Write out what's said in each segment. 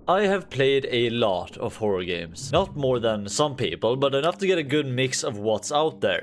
I have played a lot of horror games. Not more than some people, but enough to get a good mix of what's out there.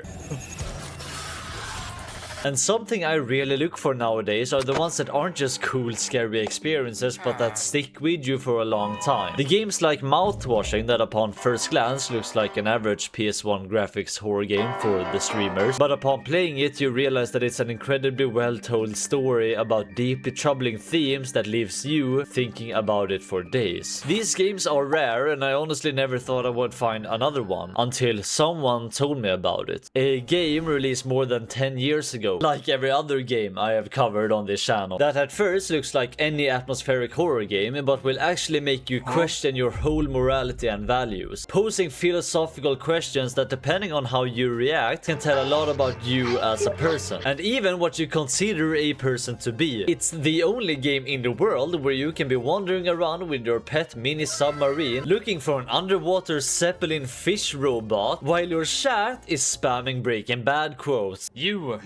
And something I really look for nowadays are the ones that aren't just cool, scary experiences, but that stick with you for a long time. The games like Mouthwashing that upon first glance looks like an average PS1 graphics horror game for the streamers, but upon playing it you realize that it's an incredibly well-told story about deeply troubling themes that leaves you thinking about it for days. These games are rare, and I honestly never thought I would find another one until someone told me about it. A game released more than 10 years ago, like every other game I have covered on this channel, that at first looks like any atmospheric horror game, but will actually make you question your whole morality and values, posing philosophical questions that, depending on how you react, can tell a lot about you as a person, and even what you consider a person to be. It's the only game in the world where you can be wandering around with your pet mini submarine, looking for an underwater Zeppelin fish robot, while your chat is spamming Breaking Bad quotes. You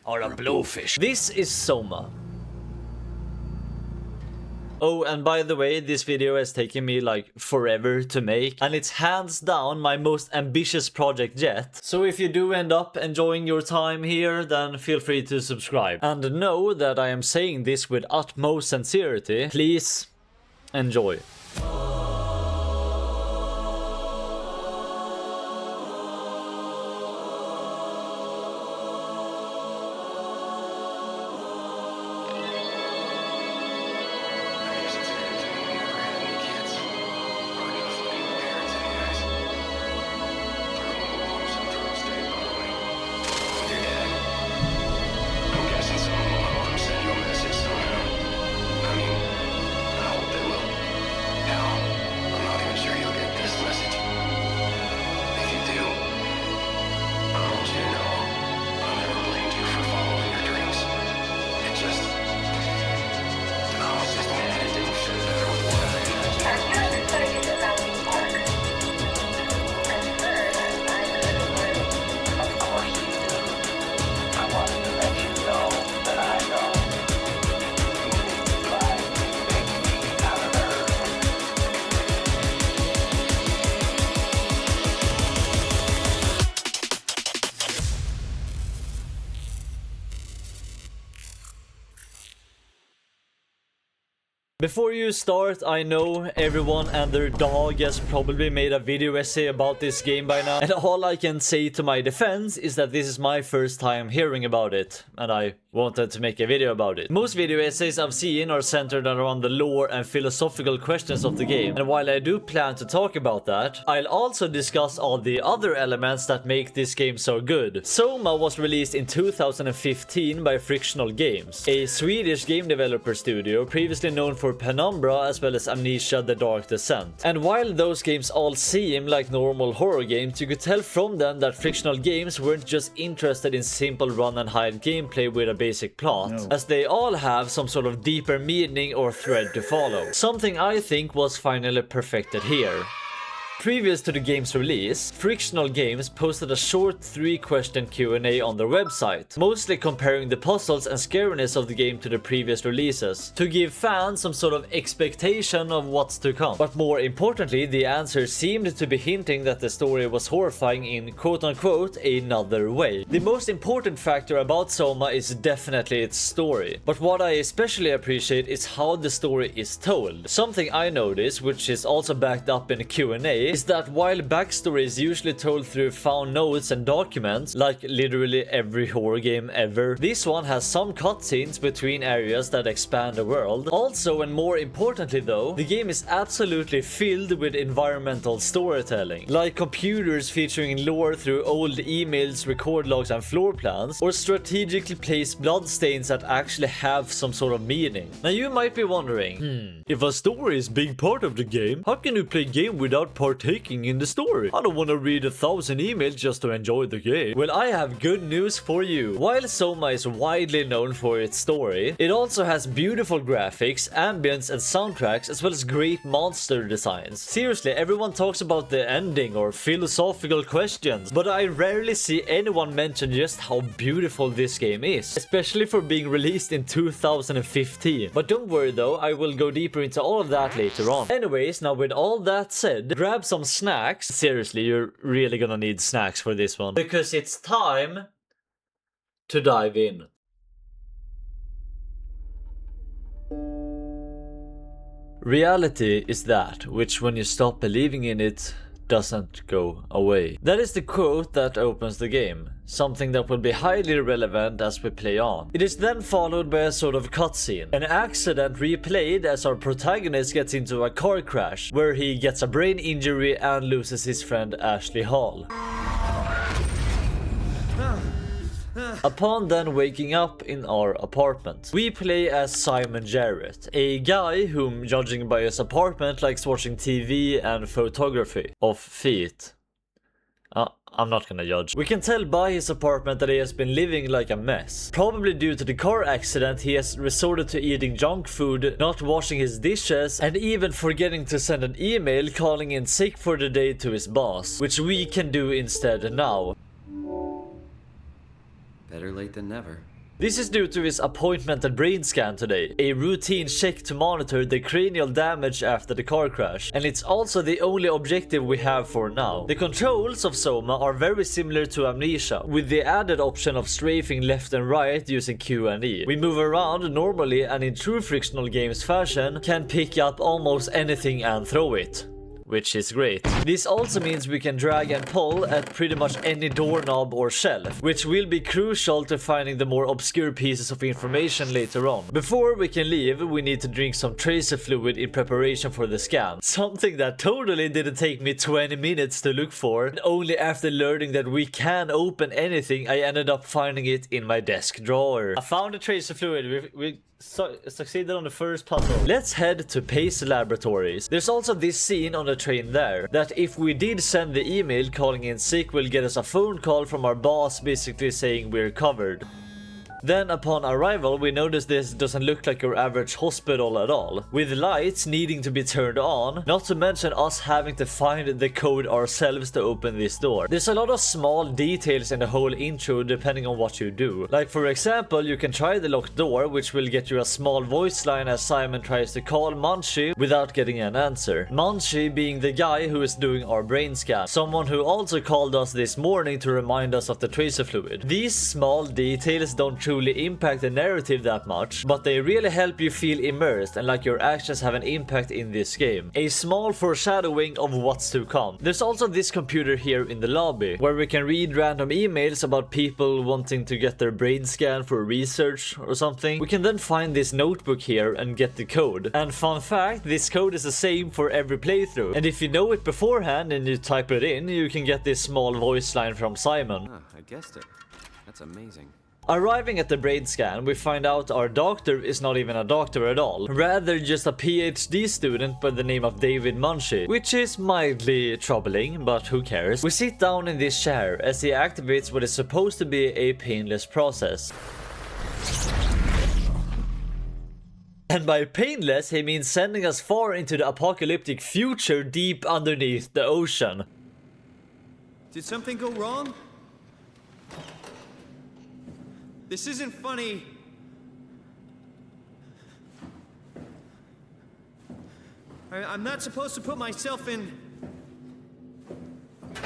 are a blowfish. This is Soma. Oh, and by the way, this video has taken me like forever to make, and it's hands down my most ambitious project yet. So if you do end up enjoying your time here, then feel free to subscribe. And know that I am saying this with utmost sincerity. Please enjoy. Before you start, I know everyone and their dog has probably made a video essay about this game by now, and all I can say to my defense is that this is my first time hearing about it, and I wanted to make a video about it. Most video essays I've seen are centered around the lore and philosophical questions of the game, and while I do plan to talk about that, I'll also discuss all the other elements that make this game so good. Soma was released in 2015 by Frictional Games, a Swedish game developer studio previously known for Penumbra as well as Amnesia: The Dark Descent. And while those games all seem like normal horror games, you could tell from them that Frictional Games weren't just interested in simple run and hide gameplay with a basic plot, as they all have some sort of deeper meaning or thread to follow. Something I think was finally perfected here. Previous to the game's release, Frictional Games posted a short 3-question Q&A on their website, mostly comparing the puzzles and scariness of the game to the previous releases, to give fans some sort of expectation of what's to come. But more importantly, the answers seemed to be hinting that the story was horrifying in quote-unquote another way. The most important factor about Soma is definitely its story, but what I especially appreciate is how the story is told. Something I noticed, which is also backed up in a Q&A, is that while backstory is usually told through found notes and documents, like literally every horror game ever, this one has some cutscenes between areas that expand the world. Also, and more importantly though, the game is absolutely filled with environmental storytelling, like computers featuring lore through old emails, record logs and floor plans, or strategically placed bloodstains that actually have some sort of meaning. Now you might be wondering, if a story is a big part of the game, how can you play a game without part partaking in the story. I don't want to read 1,000 emails just to enjoy the game. Well, I have good news for you. While Soma is widely known for its story, it also has beautiful graphics, ambience and soundtracks, as well as great monster designs. Seriously, everyone talks about the ending or philosophical questions, but I rarely see anyone mention just how beautiful this game is, especially for being released in 2015. But don't worry though, I will go deeper into all of that later on. Anyways, now with all that said, grab some snacks. Seriously, you're really gonna need snacks for this one, because it's time to dive in. Reality is that which, when you stop believing in it, doesn't go away. That is the quote that opens the game, something that will be highly relevant as we play on. It is then followed by a sort of cutscene, an accident replayed as our protagonist gets into a car crash, where he gets a brain injury and loses his friend Ashley Hall. Upon then waking up in our apartment, we play as Simon Jarrett, a guy whom, judging by his apartment, likes watching TV and photography of feet. I'm not gonna judge. We can tell by his apartment that he has been living like a mess. Probably due to the car accident, he has resorted to eating junk food, not washing his dishes, and even forgetting to send an email calling in sick for the day to his boss, which we can do instead now. Better late than never. This is due to his appointmented brain scan today, a routine check to monitor the cranial damage after the car crash, and it's also the only objective we have for now. The controls of Soma are very similar to Amnesia, with the added option of strafing left and right using Q and E. We move around normally and in true frictional games fashion can pick up almost anything and throw it, which is great. This also means we can drag and pull at pretty much any doorknob or shelf, which will be crucial to finding the more obscure pieces of information later on. Before we can leave, we need to drink some tracer fluid in preparation for the scan, something that totally didn't take me 20 minutes to look for, and only after learning that we can open anything I ended up finding it in my desk drawer. I found the tracer fluid. We succeeded on the first puzzle. Let's head to Pace Laboratories. There's also this scene on the train there, that if we did send the email calling in sick will get us a phone call from our boss basically saying we're covered. Then upon arrival we notice this doesn't look like your average hospital at all, with lights needing to be turned on, not to mention us having to find the code ourselves to open this door. There's a lot of small details in the whole intro depending on what you do. Like for example, you can try the locked door, which will get you a small voice line as Simon tries to call Munchie without getting an answer. Munchie being the guy who is doing our brain scan, someone who also called us this morning to remind us of the tracer fluid. These small details don't truly impact the narrative that much, but they really help you feel immersed and like your actions have an impact in this game. A small foreshadowing of what's to come. There's also this computer here in the lobby, where we can read random emails about people wanting to get their brain scan for research or something. We can then find this notebook here and get the code. And fun fact, this code is the same for every playthrough, and if you know it beforehand and you type it in, you can get this small voice line from Simon. I guessed it. That's amazing. Arriving at the brain scan, we find out our doctor is not even a doctor at all, rather just a PhD student by the name of David Munchie, which is mildly troubling, but who cares. We sit down in this chair as he activates what is supposed to be a painless process. And by painless, he means sending us far into the apocalyptic future deep underneath the ocean. Did something go wrong? This isn't funny. I'm not supposed to put myself in... The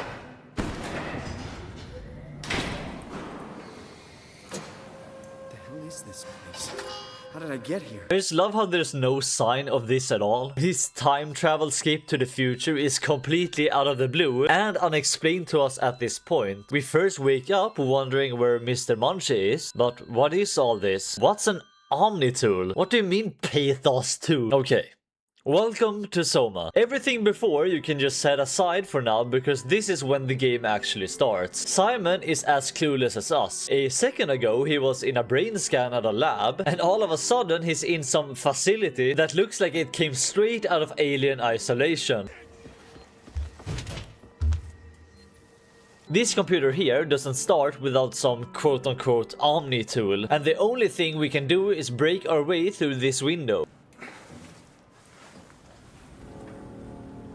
hell is this place? How did I get here? I just love how there's no sign of this at all. This time travel skip to the future is completely out of the blue and unexplained to us at this point. We first wake up wondering where Mr. Munchie is, but what is all this? What's an Omni-tool? What do you mean Pathos 2? Okay. Welcome to Soma. Everything before you can just set aside for now because this is when the game actually starts. Simon is as clueless as us. A second ago he was in a brain scan at a lab, and all of a sudden he's in some facility that looks like it came straight out of Alien Isolation. This computer here doesn't start without some quote-unquote Omni tool, and the only thing we can do is break our way through this window.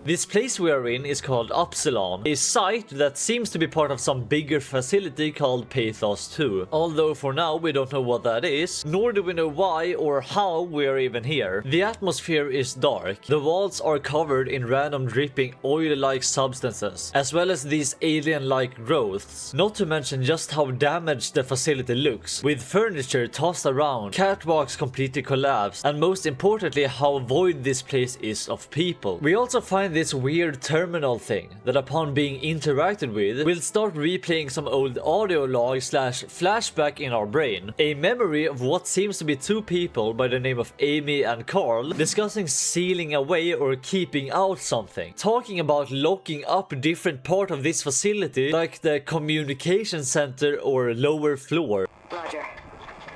This place we are in is called Upsilon, a site that seems to be part of some bigger facility called Pathos 2. Although for now we don't know what that is, nor do we know why or how we are even here. The atmosphere is dark, the walls are covered in random dripping oil-like substances, as well as these alien-like growths. Not to mention just how damaged the facility looks, with furniture tossed around, catwalks completely collapsed, and most importantly how void this place is of people. We also find this weird terminal thing that upon being interacted with will start replaying some old audio log slash flashback in our brain. A memory of what seems to be two people by the name of Amy and Carl discussing sealing away or keeping out something. Talking about locking up different part of this facility like the communication center or lower floor. Roger.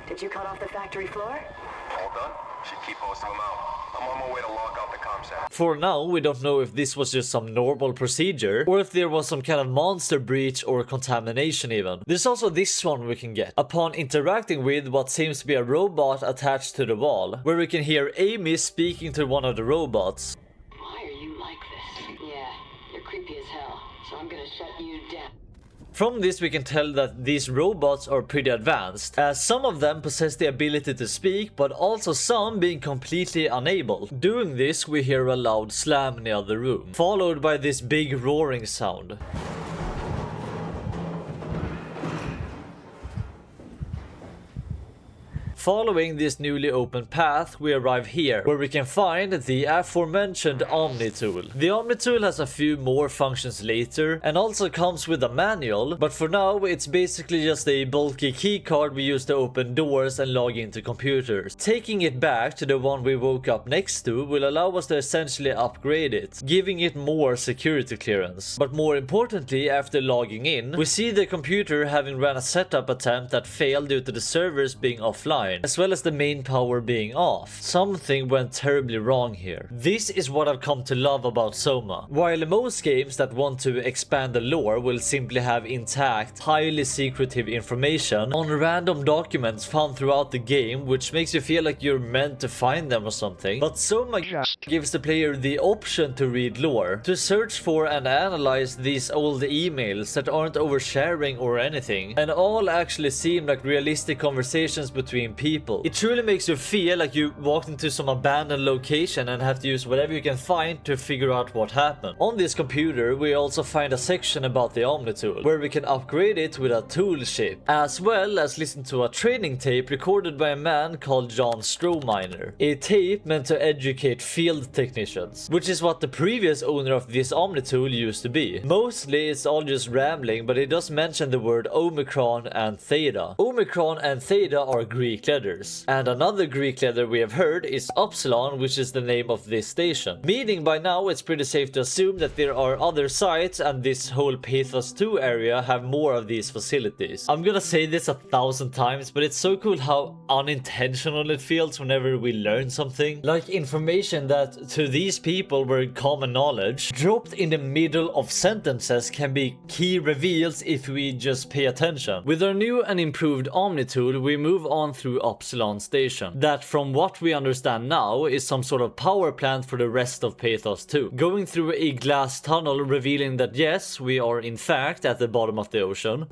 Did you cut off the factory floor? All done? Should keep most of them out. I'm on my way to lock out the comsat. For now, we don't know if this was just some normal procedure, or if there was some kind of monster breach or contamination even. There's also this one we can get, upon interacting with what seems to be a robot attached to the wall, where we can hear Amy speaking to one of the robots. Why are you like this? Yeah, you're creepy as hell, so I'm gonna shut you down. From this we can tell that these robots are pretty advanced, as some of them possess the ability to speak, but also some being completely unable. Doing this we hear a loud slam in the other room, followed by this big roaring sound. Following this newly opened path, we arrive here, where we can find the aforementioned Omni tool. The Omni tool has a few more functions later, and also comes with a manual, but for now it's basically just a bulky keycard we use to open doors and log into computers. Taking it back to the one we woke up next to will allow us to essentially upgrade it, giving it more security clearance. But more importantly, after logging in, we see the computer having ran a setup attempt that failed due to the servers being offline, as well as the main power being off. Something went terribly wrong here. This is what I've come to love about Soma. While most games that want to expand the lore will simply have intact, highly secretive information on random documents found throughout the game, which makes you feel like you're meant to find them or something, but Soma gives the player the option to read lore, to search for and analyze these old emails that aren't oversharing or anything, and all actually seem like realistic conversations between people. It truly makes you feel like you walked into some abandoned location and have to use whatever you can find to figure out what happened. On this computer we also find a section about the Omni tool, where we can upgrade it with a tool chip, as well as listen to a training tape recorded by a man called John Strominer. A tape meant to educate field technicians, which is what the previous owner of this Omni tool used to be. Mostly it's all just rambling, but it does mention the word Omicron and Theta. Omicron and Theta are Greek letters, and another Greek letter we have heard is Upsilon, which is the name of this station. Meaning by now it's pretty safe to assume that there are other sites, and this whole Pathos 2 area have more of these facilities. I'm gonna say this 1,000 times, but it's so cool how unintentional it feels whenever we learn something. Like information that to these people were common knowledge, dropped in the middle of sentences can be key reveals if we just pay attention. With our new and improved Omni tool we move on through Upsilon station, that from what we understand now is some sort of power plant for the rest of Pathos 2. Going through a glass tunnel revealing that yes, we are in fact at the bottom of the ocean.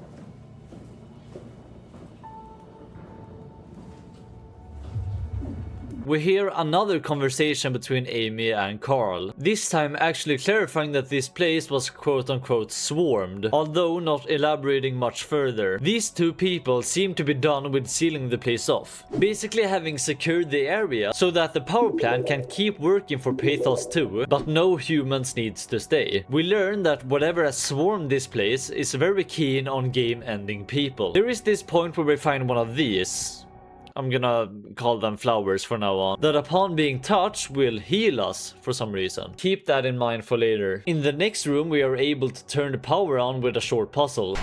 We hear another conversation between Amy and Carl, this time actually clarifying that this place was quote-unquote swarmed, although not elaborating much further. These two people seem to be done with sealing the place off, basically having secured the area so that the power plant can keep working for Pathos 2, but no humans needs to stay. We learn that whatever has swarmed this place is very keen on game-ending people. There is this point where we find one of these, I'm gonna call them flowers for now on, that upon being touched will heal us for some reason. Keep that in mind for later. In the next room we are able to turn the power on with a short puzzle.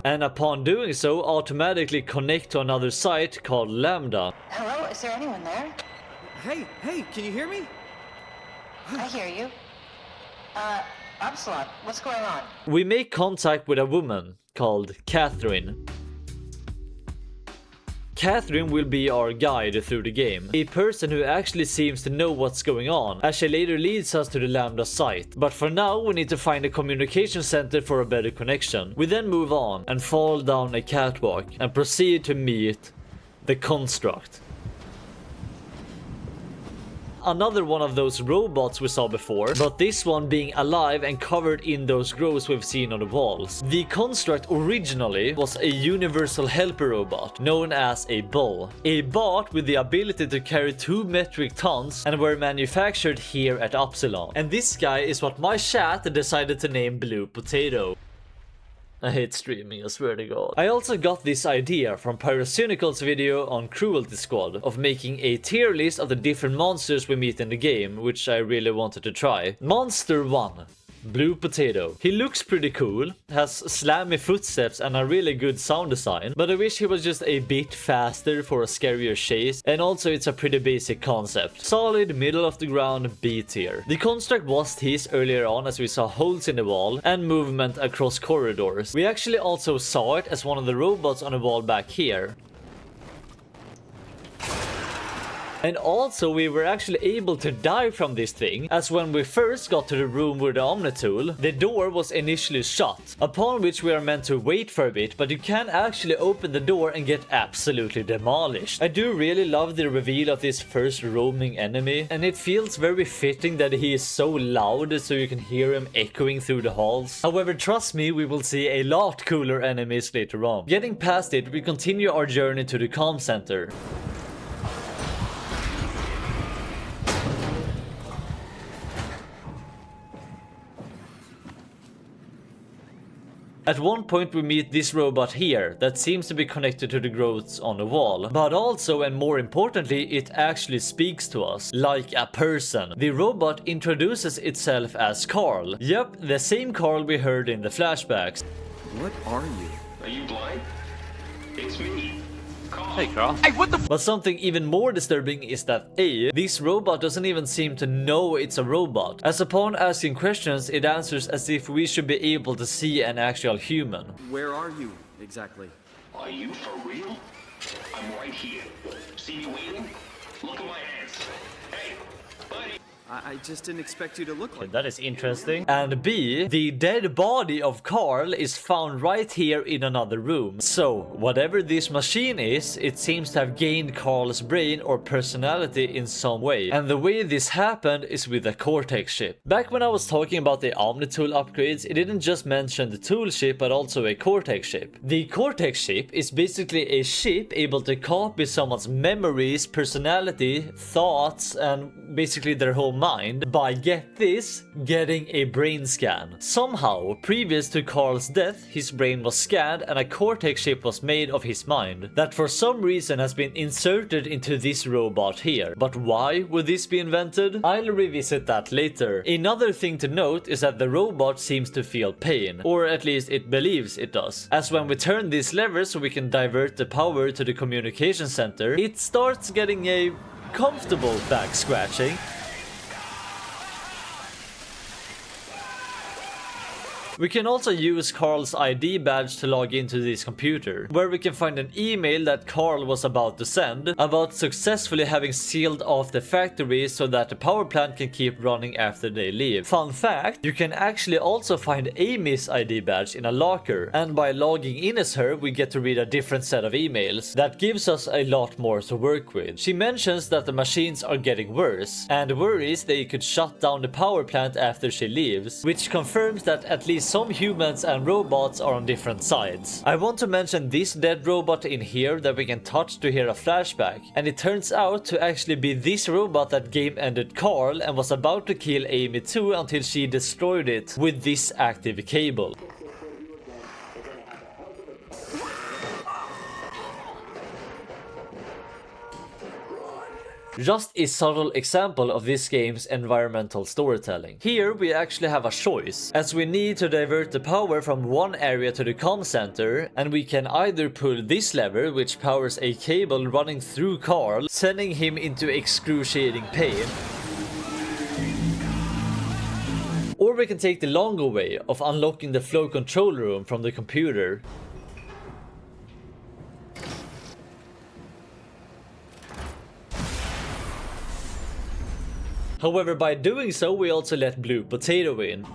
and upon doing so automatically connect to another site called Lambda. Hello, is there anyone there? Hey, can you hear me? I hear you. Upsilon, what's going on? We make contact with a woman called Catherine. Catherine will be our guide through the game, a person who actually seems to know what's going on, as she later leads us to the Lambda site. But for now we need to find a communication center for a better connection. We then move on and fall down a catwalk and proceed to meet the Construct. Another one of those robots we saw before, but this one being alive and covered in those growths we've seen on the walls. The Construct originally was a universal helper robot known as a bull, a bot with the ability to carry 2 metric tons and were manufactured here at Upsilon. And this guy is what my chat decided to name Blue Potato. I hate streaming, I swear to God. I also got this idea from Pyrocynical's video on Cruelty Squad of making a tier list of the different monsters we meet in the game, which I really wanted to try. Monster 1. Blue Potato. He looks pretty cool, has slammy footsteps and a really good sound design, but I wish he was just a bit faster for a scarier chase, and also it's a pretty basic concept. Solid, middle of the ground, B tier. The Construct was teased earlier on as we saw holes in the wall and movement across corridors. We actually also saw it as one of the robots on the wall back here. And also we were actually able to die from this thing, as when we first got to the room with the Omnitool, the door was initially shut, upon which we are meant to wait for a bit, but you can actually open the door and get absolutely demolished. I do really love the reveal of this first roaming enemy, and it feels very fitting that he is so loud so you can hear him echoing through the halls. However, trust me, we will see a lot cooler enemies later on. Getting past it, we continue our journey to the comm center. At one point we meet this robot here that seems to be connected to the growths on the wall. But also, and more importantly, it actually speaks to us, like a person. The robot introduces itself as Carl. Yep, the same Carl we heard in the flashbacks. What are you? Are you blind? It's me. Hey, Carl. But something even more disturbing is that A, this robot doesn't even seem to know it's a robot, as upon asking questions it answers as if we should be able to see an actual human. Where are you exactly? Are you for real? I'm right here. See me waiting? Look at my hands. Hey, buddy. I just didn't expect you to look like That is interesting. And B, the dead body of Carl is found right here in another room. So, whatever this machine is, it seems to have gained Carl's brain or personality in some way. And the way this happened is with a Cortex chip. Back when I was talking about the Omnitool upgrades, it didn't just mention the tool chip but also a Cortex chip. The Cortex chip is basically a chip able to copy someone's memories, personality, thoughts, and basically their whole mind by, get this, getting a brain scan. Somehow, previous to Carl's death, his brain was scanned and a Cortex chip was made of his mind that for some reason has been inserted into this robot here. But why would this be invented? I'll revisit that later. Another thing to note is that the robot seems to feel pain, or at least it believes it does, as when we turn this lever so we can divert the power to the communication center, it starts getting a comfortable back scratching. We can also use Carl's ID badge to log into this computer, where we can find an email that Carl was about to send about successfully having sealed off the factory so that the power plant can keep running after they leave. Fun fact, you can actually also find Amy's ID badge in a locker, and by logging in as her we get to read a different set of emails. That gives us a lot more to work with. She mentions that the machines are getting worse, and worries they could shut down the power plant after she leaves, which confirms that at least some humans and robots are on different sides. I want to mention this dead robot in here that we can touch to hear a flashback, and it turns out to actually be this robot that game-ended Carl and was about to kill Amy too until she destroyed it with this active cable. Just a subtle example of this game's environmental storytelling. Here we actually have a choice, as we need to divert the power from one area to the comm center, and we can either pull this lever, which powers a cable running through Carl, sending him into excruciating pain, or we can take the longer way of unlocking the flow control room from the computer. However, by doing so, we also let Blue Potato in.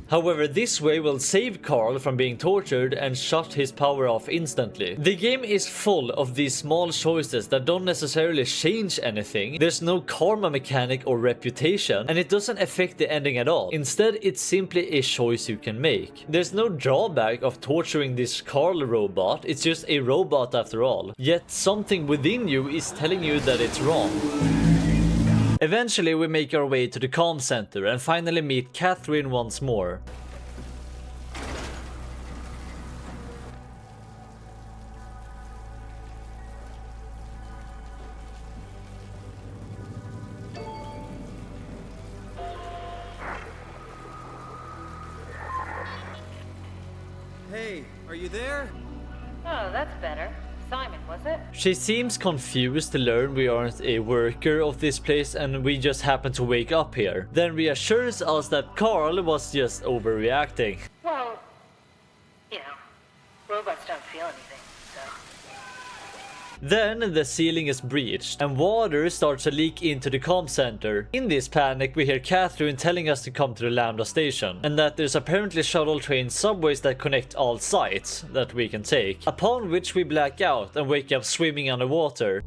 However, this way will save Carl from being tortured and shut his power off instantly. The game is full of these small choices that don't necessarily change anything. There's no karma mechanic or reputation, and it doesn't affect the ending at all. Instead, it's simply a choice you can make. There's no drawback of torturing this Carl robot, it's just a robot after all. Yet something within you is telling you that it's wrong. Eventually we make our way to the comm center and finally meet Catherine once more. Hey, are you there? Oh, that's better. Simon, was it? She seems confused to learn we aren't a worker of this place and we just happen to wake up here. Then reassures us that Carl was just overreacting. Well, you know, robots don't feel anything, so... Then the ceiling is breached and water starts to leak into the comm center. In this panic we hear Catherine telling us to come to the Lambda station and that there's apparently shuttle train subways that connect all sites that we can take, upon which we black out and wake up swimming underwater.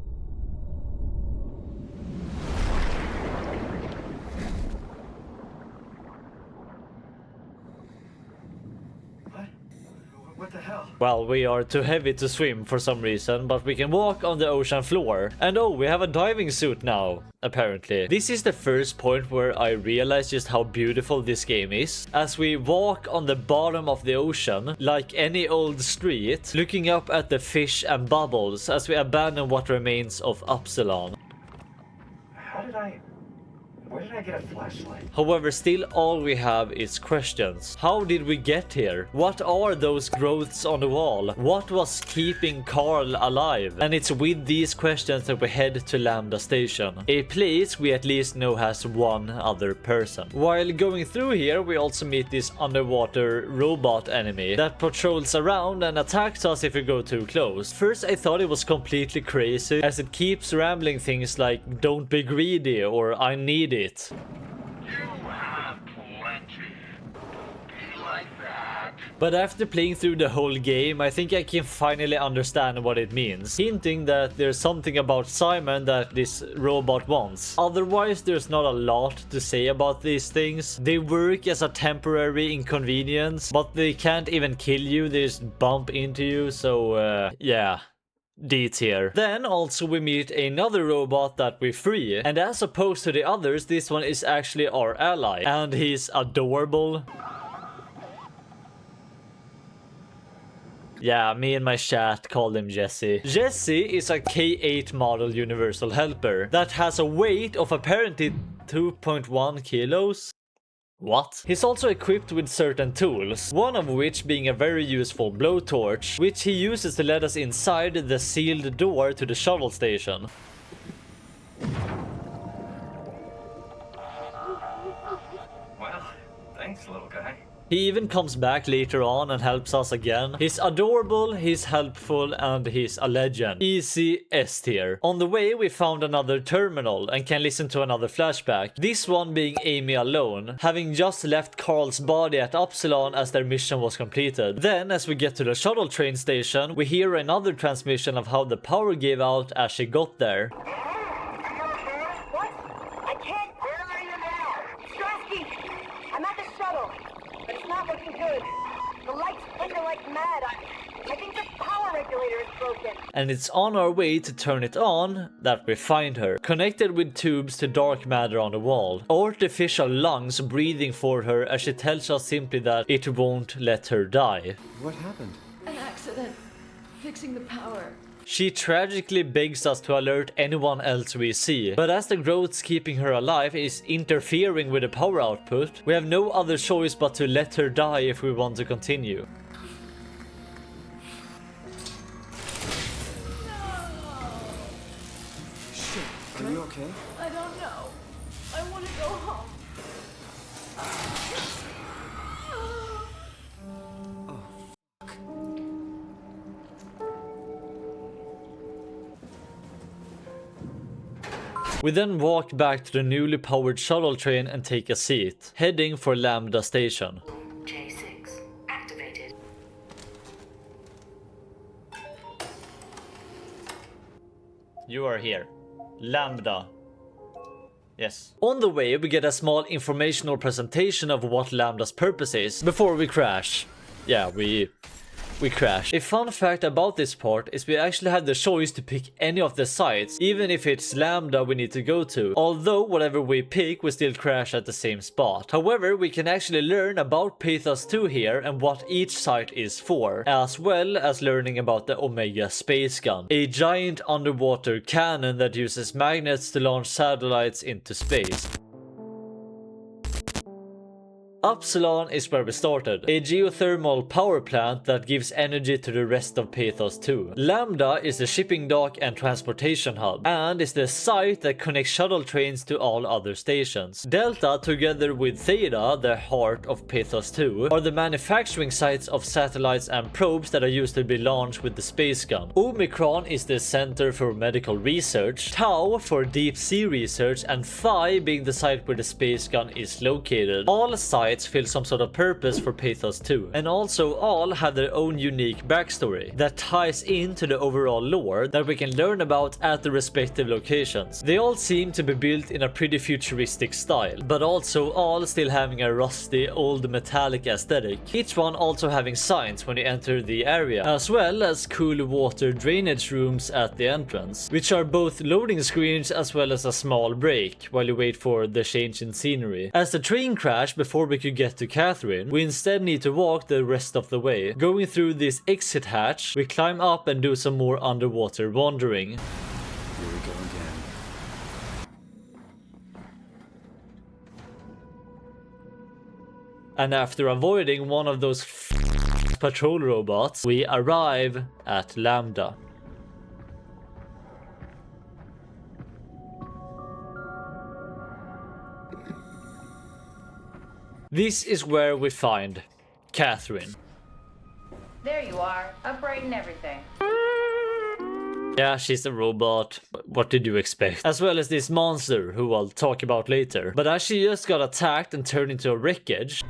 What the hell? Well, we are too heavy to swim for some reason, but we can walk on the ocean floor. And oh, we have a diving suit now, apparently. This is the first point where I realize just how beautiful this game is. As we walk on the bottom of the ocean, like any old street, looking up at the fish and bubbles as we abandon what remains of Upsilon. Where did I get a flashlight? However, still all we have is questions. How did we get here? What are those growths on the wall? What was keeping Carl alive? And it's with these questions that we head to Lambda station, a place we at least know has one other person. While going through here, we also meet this underwater robot enemy that patrols around and attacks us if we go too close. First I thought it was completely crazy, as it keeps rambling things like "don't be greedy" or "I need it." You have plenty. Be like that. But after playing through the whole game, I think I can finally understand what it means, hinting that there's something about Simon that this robot wants. Otherwise, there's not a lot to say about these things. They work as a temporary inconvenience, but they can't even kill you, they just bump into you, so yeah. D tier. Then also we meet another robot that we free, and as opposed to the others, this one is actually our ally, and he's adorable. Yeah, me and my chat called him Jesse. Jesse is a K8 model universal helper that has a weight of apparently 2.1 kilos. What? He's also equipped with certain tools, one of which being a very useful blowtorch, which he uses to let us inside the sealed door to the shuttle station. Well, thanks, little guy. He even comes back later on and helps us again. He's adorable, he's helpful, and he's a legend. Easy S tier. On the way we found another terminal and can listen to another flashback. This one being Amy alone, having just left Carl's body at Upsilon as their mission was completed. Then as we get to the shuttle train station, we hear another transmission of how the power gave out as she got there. What? I can't... Where are you now? Strasky! I'm at the shuttle. But it's not looking good. The lights flicker like mad. I think the power regulator is broken. And it's on our way to turn it on that we find her, connected with tubes to dark matter on the wall. Artificial lungs breathing for her as she tells us simply that it won't let her die. What happened? An accident. Fixing the power. She tragically begs us to alert anyone else we see, but as the growths keeping her alive is interfering with the power output, we have no other choice but to let her die if we want to continue. Shit, are you okay? I don't know. I want to go home. We then walk back to the newly powered shuttle train and take a seat, heading for Lambda station. J6 activated. You are here. Lambda. Yes. On the way, we get a small informational presentation of what Lambda's purpose is before we crash. Yeah, we crash. A fun fact about this part is we actually have the choice to pick any of the sites, even if it's Lambda we need to go to. Although whatever we pick, we still crash at the same spot. However, we can actually learn about Pathos 2 here and what each site is for, as well as learning about the Omega space gun, a giant underwater cannon that uses magnets to launch satellites into space. Upsilon is where we started, a geothermal power plant that gives energy to the rest of Pathos 2. Lambda is the shipping dock and transportation hub, and is the site that connects shuttle trains to all other stations. Delta, together with Theta, the heart of Pathos 2, are the manufacturing sites of satellites and probes that are used to be launched with the space gun. Omicron is the center for medical research, Tau for deep sea research, and Phi being the site where the space gun is located. All sites fill some sort of purpose for Pathos 2, and also all have their own unique backstory that ties into the overall lore that we can learn about at the respective locations. They all seem to be built in a pretty futuristic style, but also all still having a rusty old metallic aesthetic, each one also having signs when you enter the area, as well as cool water drainage rooms at the entrance, which are both loading screens as well as a small break while you wait for the change in scenery. As the train crashed before we could get to Catherine, we instead need to walk the rest of the way. Going through this exit hatch, we climb up and do some more underwater wandering. Here we go again. And after avoiding one of those patrol robots, we arrive at Lambda. This is where we find Catherine. There you are, upright and everything. Yeah, she's a robot. What did you expect? As well as this monster, who I'll talk about later. But as she just got attacked and turned into a wreckage,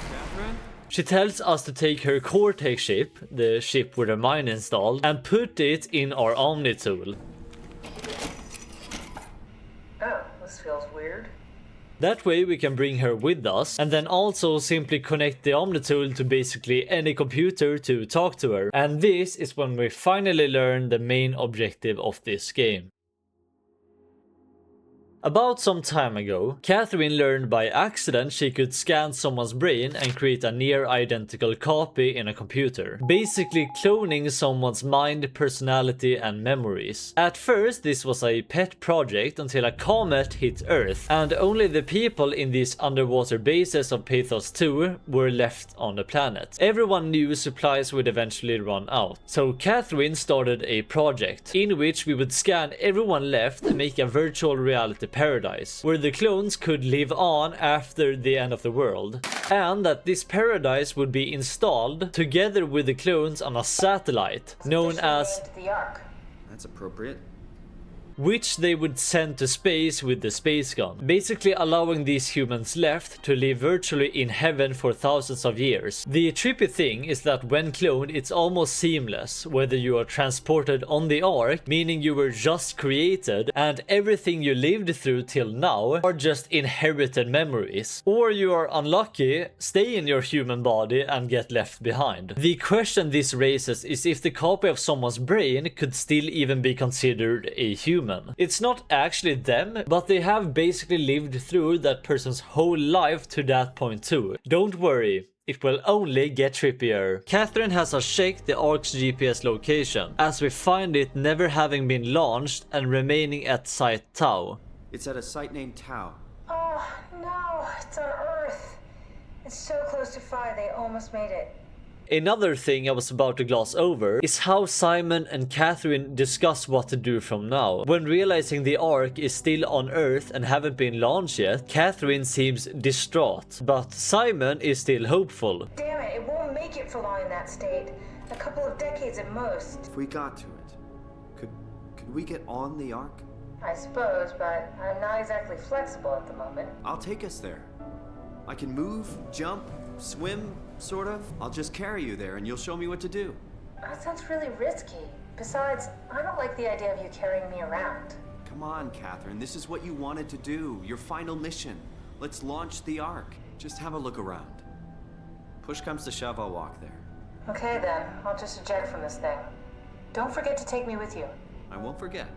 Catherine? she tells us to take her Cortex ship, the ship with her mine installed, and put it in our Omni tool. Oh, this feels weird. That way we can bring her with us, and then also simply connect the Omni tool to basically any computer to talk to her. And this is when we finally learn the main objective of this game. About some time ago, Catherine learned by accident she could scan someone's brain and create a near identical copy in a computer, basically cloning someone's mind, personality and memories. At first this was a pet project until a comet hit Earth, and only the people in these underwater bases of Pathos 2 were left on the planet. Everyone knew supplies would eventually run out, so Catherine started a project in which we would scan everyone left and make a virtual reality paradise, where the clones could live on after the end of the world, and that this paradise would be installed together with the clones on a satellite known as The Ark. That's appropriate. which they would send to space with the space gun, basically allowing these humans left to live virtually in heaven for thousands of years. The trippy thing is that when cloned, it's almost seamless, whether you are transported on the Ark, meaning you were just created and everything you lived through till now are just inherited memories, or you are unlucky, stay in your human body and get left behind. The question this raises is if the copy of someone's brain could still even be considered a human. human. It's not actually them, but they have basically lived through that person's whole life to that point too. Don't worry. It will only get trippier. Catherine has us check the Ark's GPS location, as we find it never having been launched and remaining at Site Tau. It's at a site named Tau. Oh, no, it's on Earth. It's so close to Phi, they almost made it. Another thing I was about to gloss over is how Simon and Catherine discuss what to do from now. When realizing the Ark is still on Earth and haven't been launched yet, Catherine seems distraught, but Simon is still hopeful. Damn it, it won't make it for long in that state. A couple of decades at most. If we got to it, could we get on the Ark? I suppose, but I'm not exactly flexible at the moment. I'll take us there. I can move, jump, swim, sort of. I'll just carry you there and you'll show me what to do. That sounds really risky. Besides, I don't like the idea of you carrying me around. Come on, Catherine. This is what you wanted to do. Your final mission. Let's launch the Ark. Just have a look around. Push comes to shove, I'll walk there. Okay then, I'll just eject from this thing. Don't forget to take me with you. I won't forget.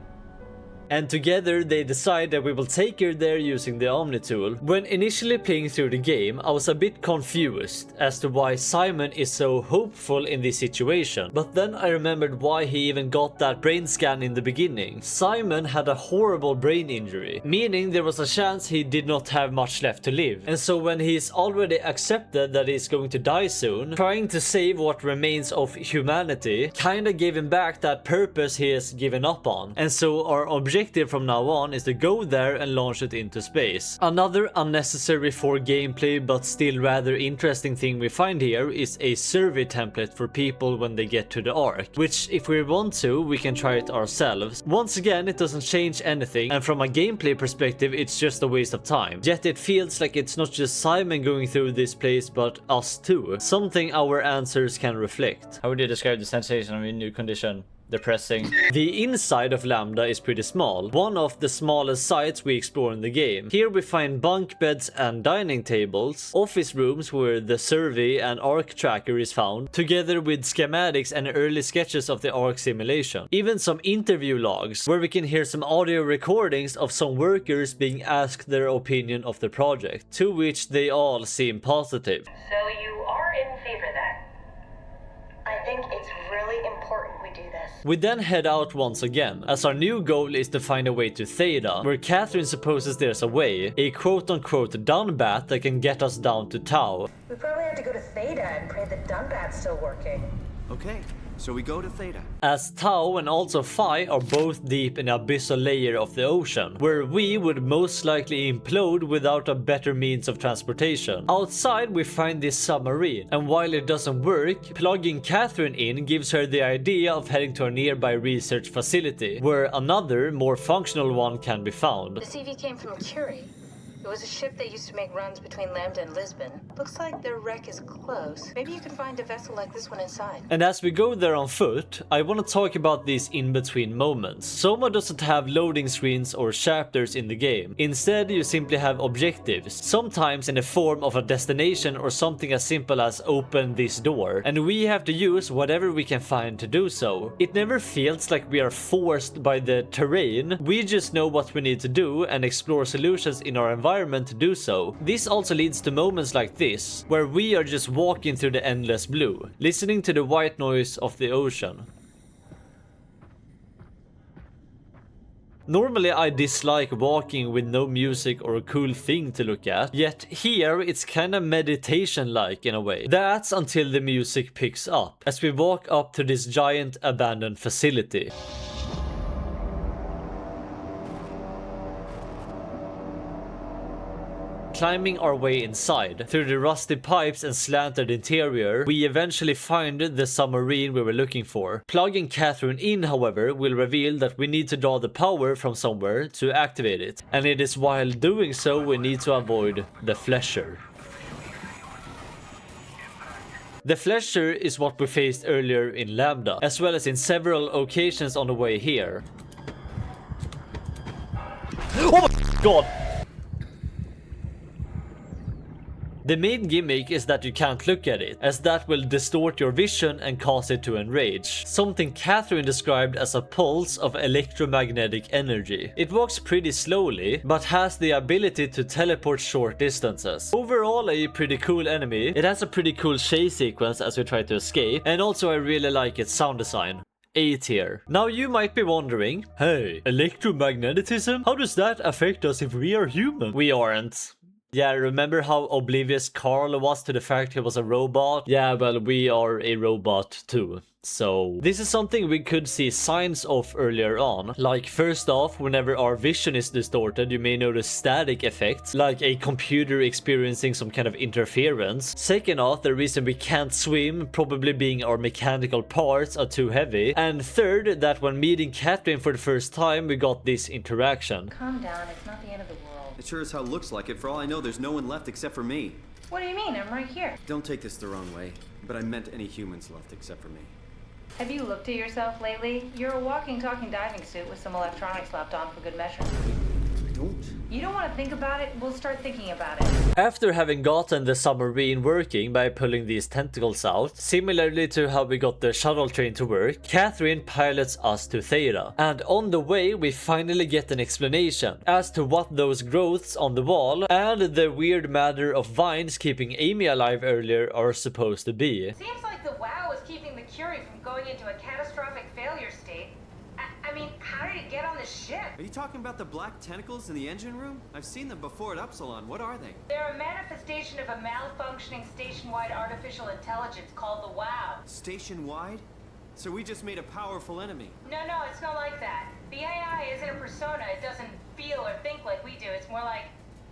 And together they decide that we will take her there using the Omni tool. When initially playing through the game, I was a bit confused as to why Simon is so hopeful in this situation. But then I remembered why he even got that brain scan in the beginning. Simon had a horrible brain injury, meaning there was a chance he did not have much left to live. And so when he's already accepted that he's going to die soon, trying to save what remains of humanity kinda gave him back that purpose he has given up on. And so our objective from now on is to go there and launch it into space. Another unnecessary for gameplay but still rather interesting thing we find here is a survey template for people when they get to the Ark, which if we want to, we can try it ourselves. Once again, it doesn't change anything, and from a gameplay perspective, it's just a waste of time. Yet it feels like it's not just Simon going through this place, but us too. Something our answers can reflect. How would you describe the sensation of your new condition? Depressing. The inside of Lambda is pretty small, one of the smallest sites we explore in the game. Here we find bunk beds and dining tables, office rooms where the survey and Ark tracker is found, together with schematics and early sketches of the Ark simulation. Even some interview logs, where we can hear some audio recordings of some workers being asked their opinion of the project, to which they all seem positive. So you are in favor then? I think it's really important we do this. We then head out once again, as our new goal is to find a way to Theta, where Catherine supposes there's a way, a quote-unquote Dunbat that can get us down to Tau. We probably have to go to Theta and pray the Dunbat's still working. Okay, so we go to Theta. As Tau and also Phi are both deep in an abyssal layer of the ocean, where we would most likely implode without a better means of transportation. Outside we find this submarine, and while it doesn't work, plugging Catherine in gives her the idea of heading to a nearby research facility, where another, more functional one can be found. The CV came from Curie. It was a ship that used to make runs between Lambda and Lisbon. Looks like their wreck is close. Maybe you can find a vessel like this one inside. And as we go there on foot, I want to talk about these in-between moments. Soma doesn't have loading screens or chapters in the game. Instead, you simply have objectives, sometimes in the form of a destination or something as simple as open this door, and we have to use whatever we can find to do so. It never feels like we are forced by the terrain, we just know what we need to do and explore solutions in our environment to do so. This also leads to moments like this, where we are just walking through the endless blue, listening to the white noise of the ocean. Normally I dislike walking with no music or a cool thing to look at, yet here it's kinda meditation-like in a way. That's until the music picks up, as we walk up to this giant abandoned facility. Climbing our way inside, through the rusty pipes and slanted interior, we eventually find the submarine we were looking for. Plugging Catherine in, however, will reveal that we need to draw the power from somewhere to activate it, and it is while doing so we need to avoid the Flesher. The Flesher is what we faced earlier in Lambda, as well as in several occasions on the way here. Oh my god! The main gimmick is that you can't look at it, as that will distort your vision and cause it to enrage. Something Catherine described as a pulse of electromagnetic energy. It walks pretty slowly, but has the ability to teleport short distances. Overall a pretty cool enemy. It has a pretty cool chase sequence as we try to escape, and also I really like its sound design. A tier. Now you might be wondering, hey, electromagnetism? How does that affect us if we are human? We aren't. Yeah, remember how oblivious Carl was to the fact he was a robot? Yeah, well, we are a robot too. So, this is something we could see signs of earlier on. Like, first off, whenever our vision is distorted, you may notice static effects, like a computer experiencing some kind of interference. Second off, the reason we can't swim, probably being our mechanical parts are too heavy. And third, that when meeting Catherine for the first time, we got this interaction. Calm down, it's not the end of the world. It sure as hell looks like it. For all I know, there's no one left except for me. What do you mean? I'm right here. Don't take this the wrong way, but I meant any humans left except for me. Have you looked at yourself lately? You're a walking, talking diving suit with some electronics slapped on for good measure. Don't. You don't want to think about it? We'll start thinking about it. After having gotten the submarine working by pulling these tentacles out, similarly to how we got the shuttle train to work, Catherine pilots us to Theta. And on the way we finally get an explanation as to what those growths on the wall and the weird matter of vines keeping Amy alive earlier are supposed to be. Seems like the WoW is keeping the Curie from going into a catastrophic failure state. I mean, how did it get on the ship? Are you talking about the black tentacles in the engine room? I've seen them before at Upsilon. What are they? They're a manifestation of a malfunctioning station-wide artificial intelligence called the WoW. Station-wide? So we just made a powerful enemy. No, it's not like that. The AI isn't a persona. It doesn't feel or think like we do. It's more like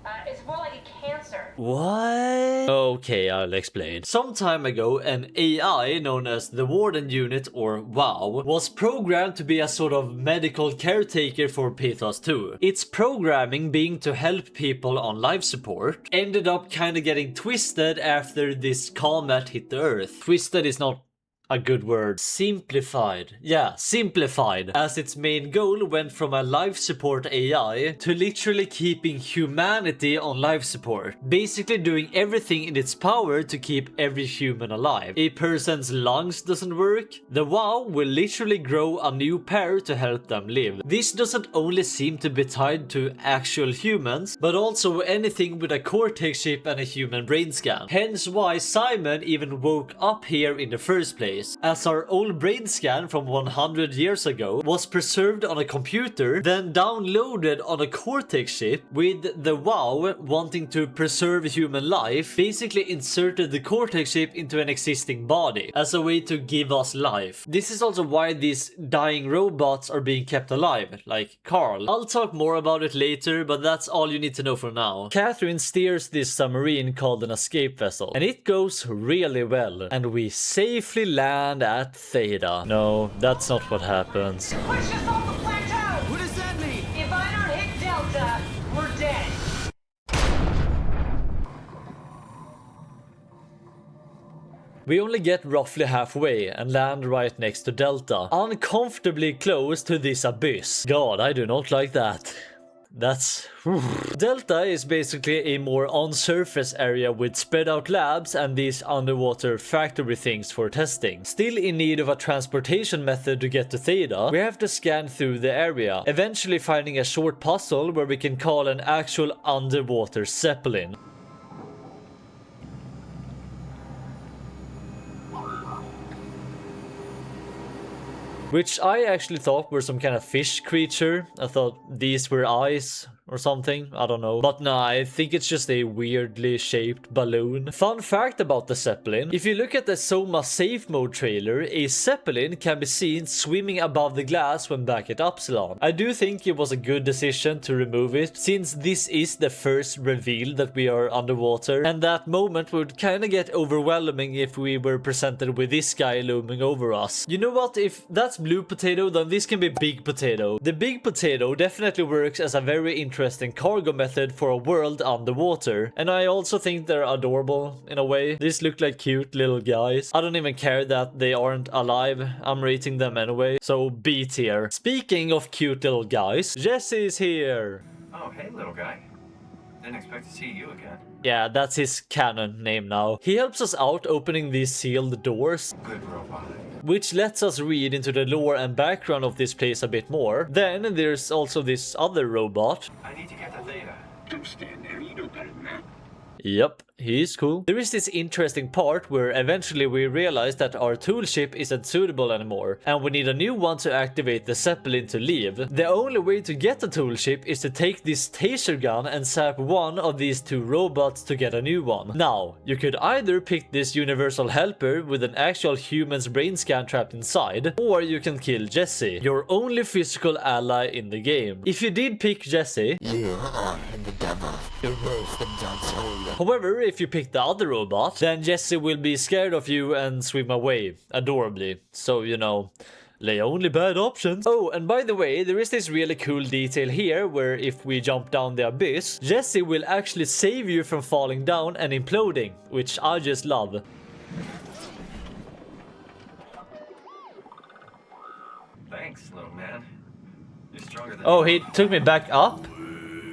a cancer. What? Okay, I'll explain. Some time ago, an AI known as the Warden Unit, or WoW, was programmed to be a sort of medical caretaker for Pethos 2. Its programming being to help people on life support ended up kinda getting twisted after this comet hit the Earth. Twisted is not a good word. Simplified. Yeah, simplified. As its main goal went from a life support AI to literally keeping humanity on life support. Basically doing everything in its power to keep every human alive. A person's lungs doesn't work, the WoW will literally grow a new pair to help them live. This doesn't only seem to be tied to actual humans, but also anything with a cortex chip and a human brain scan. Hence why Simon even woke up here in the first place, as our old brain scan from 100 years ago was preserved on a computer, then downloaded on a cortex chip, with the WoW wanting to preserve human life, basically inserted the cortex chip into an existing body as a way to give us life. This is also why these dying robots are being kept alive, like Carl. I'll talk more about it later, but that's all you need to know for now. Catherine steers this submarine called an escape vessel, and it goes really well, and we safely land at Theta. No, that's not what happens. Push us off the plateau! What does that mean? If I don't hit Delta, we're dead. We only get roughly halfway and land right next to Delta, uncomfortably close to this abyss. God, I do not like that. That's... Delta is basically a more on-surface area with spread out labs and these underwater factory things for testing. Still in need of a transportation method to get to Theta, we have to scan through the area, eventually finding a short puzzle where we can call an actual underwater zeppelin. Which I actually thought were some kind of fish creature. I thought these were eyes or something, I don't know. But nah, I think it's just a weirdly shaped balloon. Fun fact about the Zeppelin: if you look at the Soma safe mode trailer, a Zeppelin can be seen swimming above the glass when back at Upsilon. I do think it was a good decision to remove it, since this is the first reveal that we are underwater, and that moment would kinda get overwhelming if we were presented with this guy looming over us. You know what, if that's blue potato, then this can be big potato. The big potato definitely works as a very interesting cargo method for a world underwater, and I also think they're adorable in a way. These look like cute little guys. I don't even care that they aren't alive, I'm rating them anyway, so B tier. Speaking of cute little guys, Jesse's here. Oh, hey, little guy. Didn't expect to see you again. Yeah, that's his canon name now. He helps us out opening these sealed doors, Good robot. which lets us read into the lore and background of this place a bit more. Then there's also this other robot. I need to get to Theta. Don't stand there. You know better than that. Yep, he's cool. There is this interesting part where eventually we realize that our toolship isn't suitable anymore, and we need a new one to activate the Zeppelin to leave. The only way to get the toolship is to take this taser gun and zap one of these two robots to get a new one. Now, you could either pick this universal helper with an actual human's brain scan trapped inside, or you can kill Jesse, your only physical ally in the game. If you did pick Jesse, You are the devil. You're worse than John Sawyer. however, if you pick the other robot, then Jesse will be scared of you and swim away, adorably. So, you know, lay only bad options. Oh, and by the way, there is this really cool detail here where if we jump down the abyss, Jesse will actually save you from falling down and imploding, which I just love. Thanks, little man. You're stronger than Oh, he took me back up?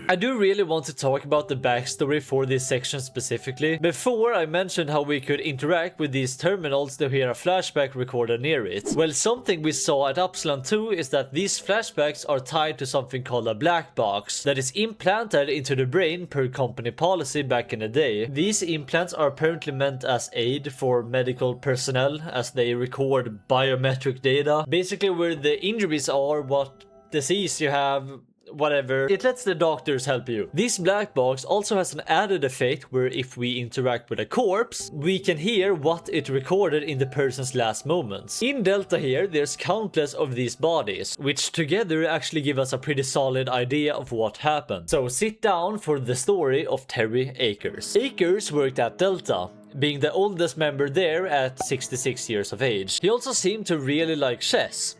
I do really want to talk about the backstory for this section specifically. Before, I mentioned how we could interact with these terminals to hear a flashback recorded near it. Well, something we saw at Upsilon 2 is that these flashbacks are tied to something called a black box that is implanted into the brain per company policy back in the day. These implants are apparently meant as aid for medical personnel as they record biometric data. Basically where the injuries are, what disease you have, whatever, it lets the doctors help you. This black box also has an added effect where if we interact with a corpse, we can hear what it recorded in the person's last moments. In Delta here, there's countless of these bodies, which together actually give us a pretty solid idea of what happened. So sit down for the story of Terry Akers. Akers worked at Delta, being the oldest member there at 66 years of age. He also seemed to really like chess.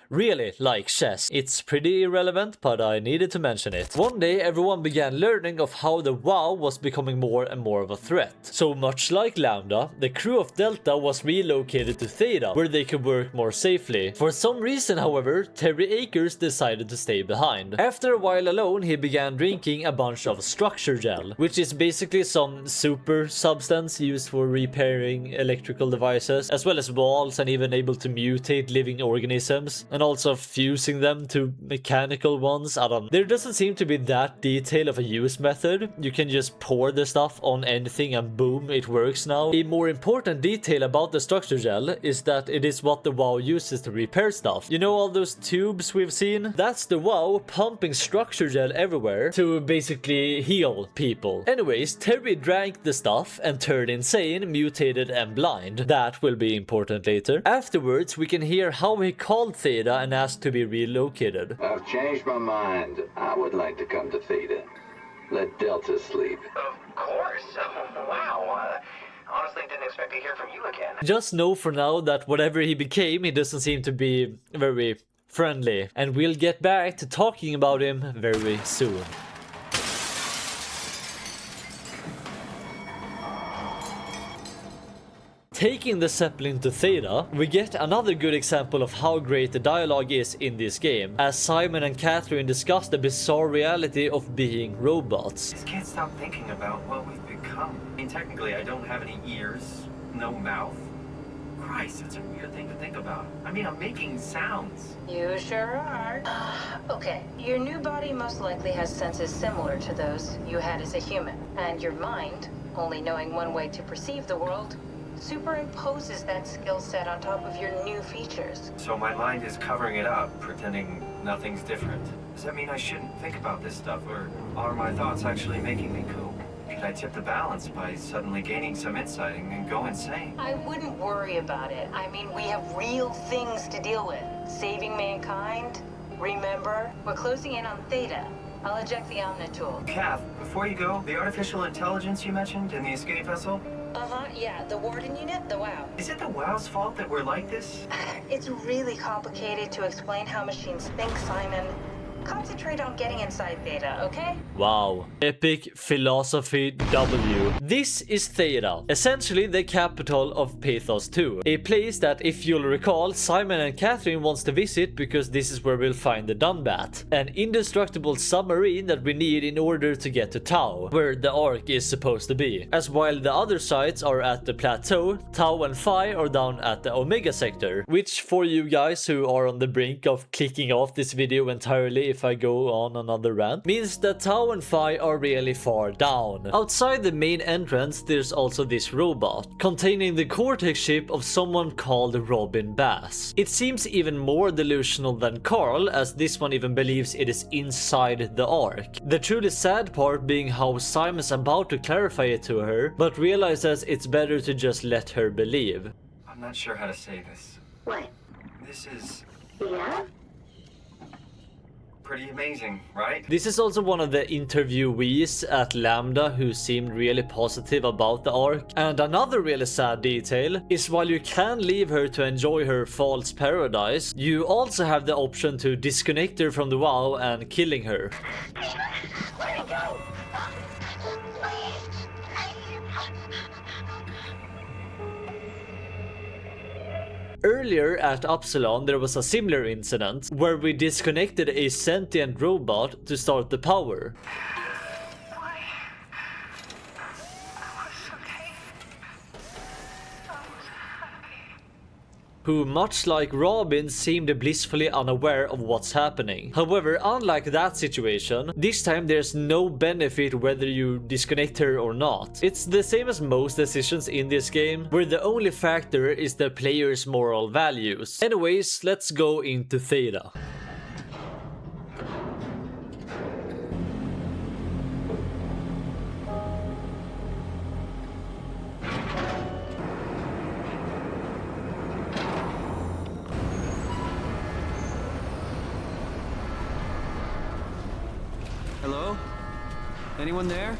Really like chess. It's pretty irrelevant, but I needed to mention it. One day everyone began learning of how the WoW was becoming more and more of a threat. So much like Lambda, the crew of Delta was relocated to Theta, where they could work more safely. For some reason, however, Terry Akers decided to stay behind. After a while alone, he began drinking a bunch of structure gel, which is basically some super substance used for repairing electrical devices, as well as walls and even able to mutate living organisms. And also fusing them to mechanical ones. There doesn't seem to be that detail of a use method. You can just pour the stuff on anything and boom, it works now. A more important detail about the structure gel is that it is what the WoW uses to repair stuff. You know all those tubes we've seen? That's the WoW pumping structure gel everywhere to basically heal people. Anyways, Terry drank the stuff and turned insane, mutated and blind. That will be important later. Afterwards, we can hear how he called Theta and asked to be relocated. I've changed my mind. I would like to come to Theta. Let Delta sleep. Of course. Wow. Honestly, didn't expect to hear from you again. Just know for now that whatever he became, he doesn't seem to be very friendly. And we'll get back to talking about him very soon. Taking the Zeppelin to Theta, we get another good example of how great the dialogue is in this game, as Simon and Catherine discuss the bizarre reality of being robots. Just can't stop thinking about what we've become. I mean, technically, I don't have any ears, no mouth. Christ, it's a weird thing to think about. I mean, I'm making sounds. You sure are. Okay, your new body most likely has senses similar to those you had as a human. And your mind, only knowing one way to perceive the world, superimposes that skill set on top of your new features. So my mind is covering it up, pretending nothing's different. Does that mean I shouldn't think about this stuff, or are my thoughts actually making me cool? Could I tip the balance by suddenly gaining some insight and go insane? I wouldn't worry about it. I mean, we have real things to deal with. Saving mankind. Remember, we're closing in on Theta. I'll eject the Omni tool. Kath, before you go, the artificial intelligence you mentioned in the escape vessel? Yeah, the Warden unit, the WoW. Is it the WoW's fault that we're like this? It's really complicated to explain how machines think, Simon. concentrate on getting inside Theta, okay? Wow. Epic philosophy W. This is Theta, essentially the capital of Pathos 2. A place that, if you'll recall, Simon and Catherine wants to visit because this is where we'll find the Dunbat, an indestructible submarine that we need in order to get to Tau, where the Ark is supposed to be. As while the other sites are at the plateau, Tau and Phi are down at the Omega sector, which for you guys who are on the brink of clicking off this video entirely if I go on another rant, means that Tau and Phi are really far down. Outside the main entrance there's also this robot, containing the Cortex chip of someone called Robin Bass. It seems even more delusional than Carl, as this one even believes it is inside the Ark. The truly sad part being how Simon's about to clarify it to her, but realizes it's better to just let her believe. I'm not sure how to say this. What? This is Yeah? pretty amazing, right? This is also one of the interviewees at Lambda who seemed really positive about the Ark. And another really sad detail is while you can leave her to enjoy her false paradise, you also have the option to disconnect her from the WoW and killing her. Where'd it go? Earlier at Upsilon there was a similar incident where we disconnected a sentient robot to start the power. Who, much like Robin, seemed blissfully unaware of what's happening. However, unlike that situation, this time there's no benefit whether you disconnect her or not. It's the same as most decisions in this game, where the only factor is the player's moral values. Anyways, let's go into Theta. Hello? Anyone there?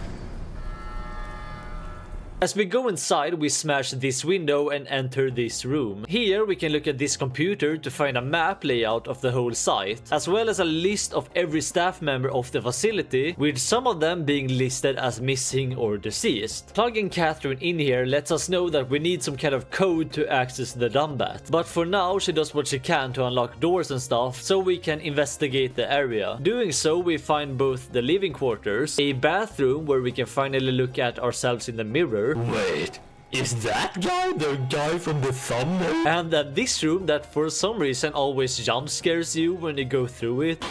As we go inside, we smash this window and enter this room. Here we can look at this computer to find a map layout of the whole site, as well as a list of every staff member of the facility, with some of them being listed as missing or deceased. Plugging Catherine in here lets us know that we need some kind of code to access the Dunbat, but for now she does what she can to unlock doors and stuff so we can investigate the area. Doing so, we find both the living quarters, a bathroom where we can finally look at ourselves in the mirror. Wait, is that guy the guy from the thumbnail? And then this room that for some reason always jump scares you when you go through it.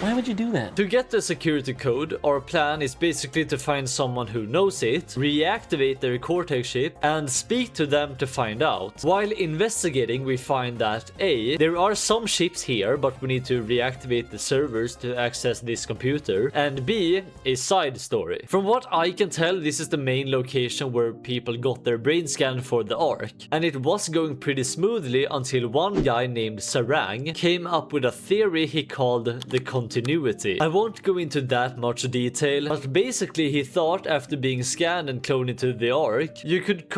Why would you do that? To get the security code, our plan is basically to find someone who knows it, reactivate their Cortex chip, and speak to them to find out. While investigating, we find that A, there are some ships here, but we need to reactivate the servers to access this computer, and B, a side story. From what I can tell, this is the main location where people got their brain scan for the Ark, and it was going pretty smoothly until one guy named Sarang came up with a theory he called the continuity. I won't go into that much detail, but basically he thought after being scanned and cloned into the Ark, you could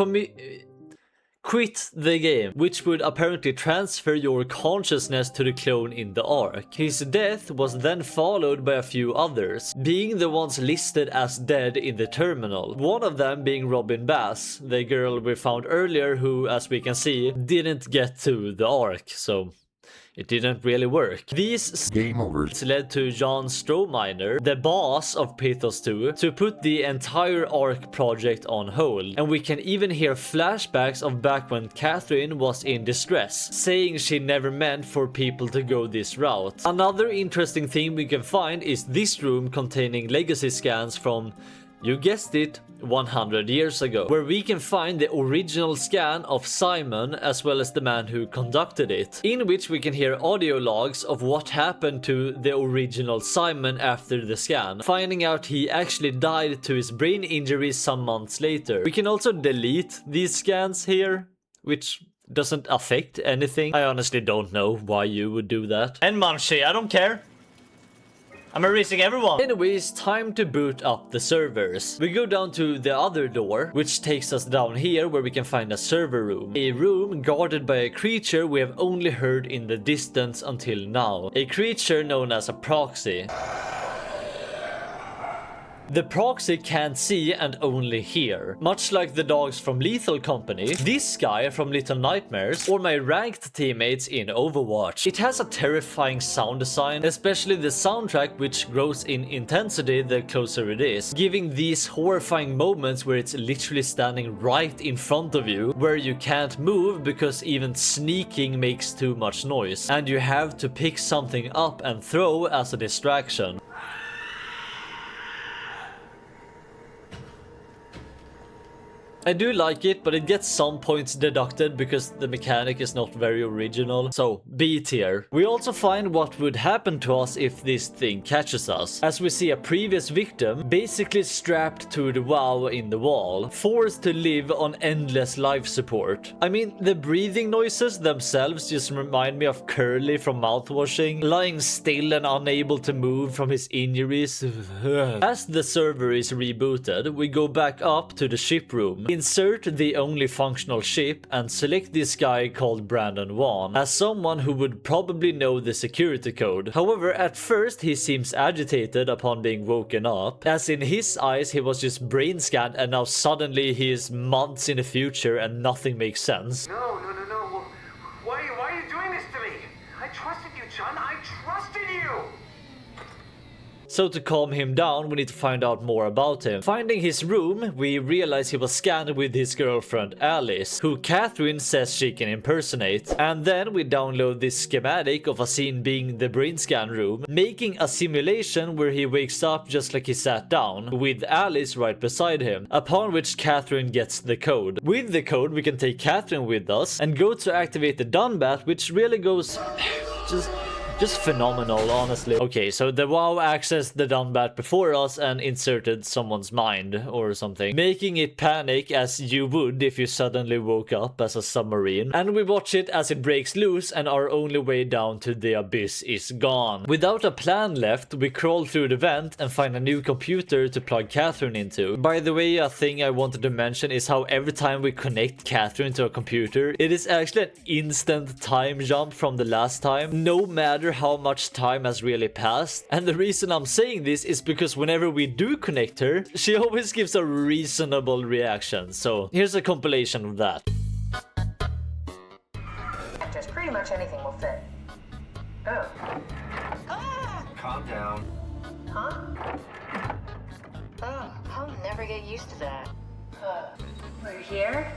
quit the game, which would apparently transfer your consciousness to the clone in the Ark. His death was then followed by a few others, being the ones listed as dead in the terminal. One of them being Robin Bass, the girl we found earlier who, as we can see, didn't get to the Ark, so it didn't really work. These Game over. led to John Strominer, the boss of Pathos 2, to put the entire Ark project on hold. And we can even hear flashbacks of back when Catherine was in distress, saying she never meant for people to go this route. Another interesting thing we can find is this room containing legacy scans from, you guessed it, 100 years ago, where we can find the original scan of Simon as well as the man who conducted it, in which we can hear audio logs of what happened to the original Simon after the scan, finding out he actually died to his brain injury some months later. We can also delete these scans here, which doesn't affect anything. I honestly don't know why you would do that. And Munchie, I don't care. I'm erasing everyone. Anyways, time to boot up the servers. We go down to the other door, which takes us down here where we can find a server room. A room guarded by a creature we have only heard in the distance until now. A creature known as a proxy. The proxy can't see and only hear. Much like the dogs from Lethal Company, this guy from Little Nightmares, or my ranked teammates in Overwatch. It has a terrifying sound design, especially the soundtrack, which grows in intensity the closer it is, giving these horrifying moments where it's literally standing right in front of you, where you can't move because even sneaking makes too much noise, and you have to pick something up and throw as a distraction. I do like it, but it gets some points deducted because the mechanic is not very original. So, B tier. We also find what would happen to us if this thing catches us, as we see a previous victim basically strapped to the WoW in the wall, forced to live on endless life support. I mean, the breathing noises themselves just remind me of Curly from mouthwashing, lying still and unable to move from his injuries. As the server is rebooted, we go back up to the ship room. Insert the only functional ship and select this guy called Brandon 1 as someone who would probably know the security code. However, at first he seems agitated upon being woken up, as in his eyes he was just brain scanned and now suddenly he is months in the future and nothing makes sense. No. Why are you doing this to me? I trusted you, John. I trusted you. So to calm him down, we need to find out more about him. Finding his room, we realize he was scanned with his girlfriend Alice, who Catherine says she can impersonate. And then we download this schematic of a scene being the brain scan room, making a simulation where he wakes up just like he sat down, with Alice right beside him, upon which Catherine gets the code. With the code, we can take Catherine with us and go to activate the Dunbat, which really goes just phenomenal, honestly. Okay, so the WoW accessed the Dunbat before us and inserted someone's mind or something, making it panic as you would if you suddenly woke up as a submarine. And we watch it as it breaks loose and our only way down to the abyss is gone. Without a plan left, we crawl through the vent and find a new computer to plug Catherine into. By the way, a thing I wanted to mention is how every time we connect Catherine to a computer, it is actually an instant time jump from the last time, no matter how much time has really passed. And the reason I'm saying this is because whenever we do connect her, she always gives a reasonable reaction. So here's a compilation of that. Just pretty much anything will fit. Oh. Calm down. Huh? Oh, I'll never get used to that. We're here?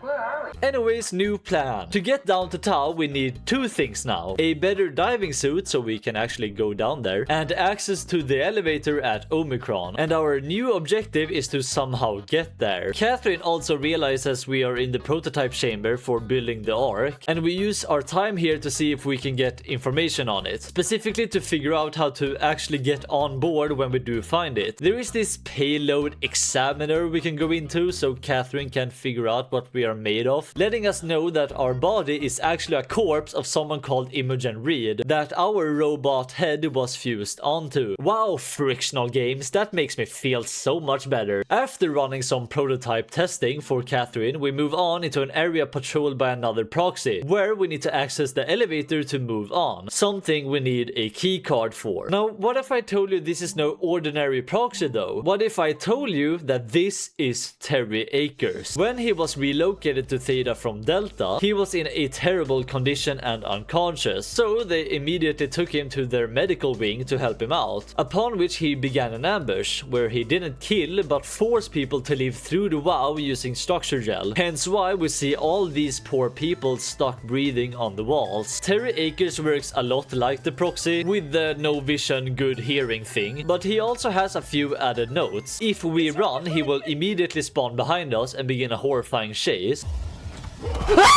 Where are we? Anyways, new plan. To get down to Tau, we need two things now. A better diving suit so we can actually go down there, and access to the elevator at Omicron. And our new objective is to somehow get there. Catherine also realizes we are in the prototype chamber for building the Ark, and we use our time here to see if we can get information on it. Specifically to figure out how to actually get on board when we do find it. There is this payload examiner we can go into so Catherine can figure out what we are made of, letting us know that our body is actually a corpse of someone called Imogen Reed that our robot head was fused onto. Wow, frictional games, that makes me feel so much better. After running some prototype testing for Catherine, we move on into an area patrolled by another proxy, where we need to access the elevator to move on, something we need a key card for. Now, what if I told you this is no ordinary proxy though? What if I told you that this is Terry Akers? When he was relocated to Theta from Delta, he was in a terrible condition and unconscious, so they immediately took him to their medical wing to help him out, upon which he began an ambush, where he didn't kill but forced people to live through the WoW using structure gel, hence why we see all these poor people stuck breathing on the walls. Terry Akers works a lot like the proxy, with the no vision good hearing thing, but he also has a few added notes. If we run, he will immediately spawn behind us and begin a horrifying chase.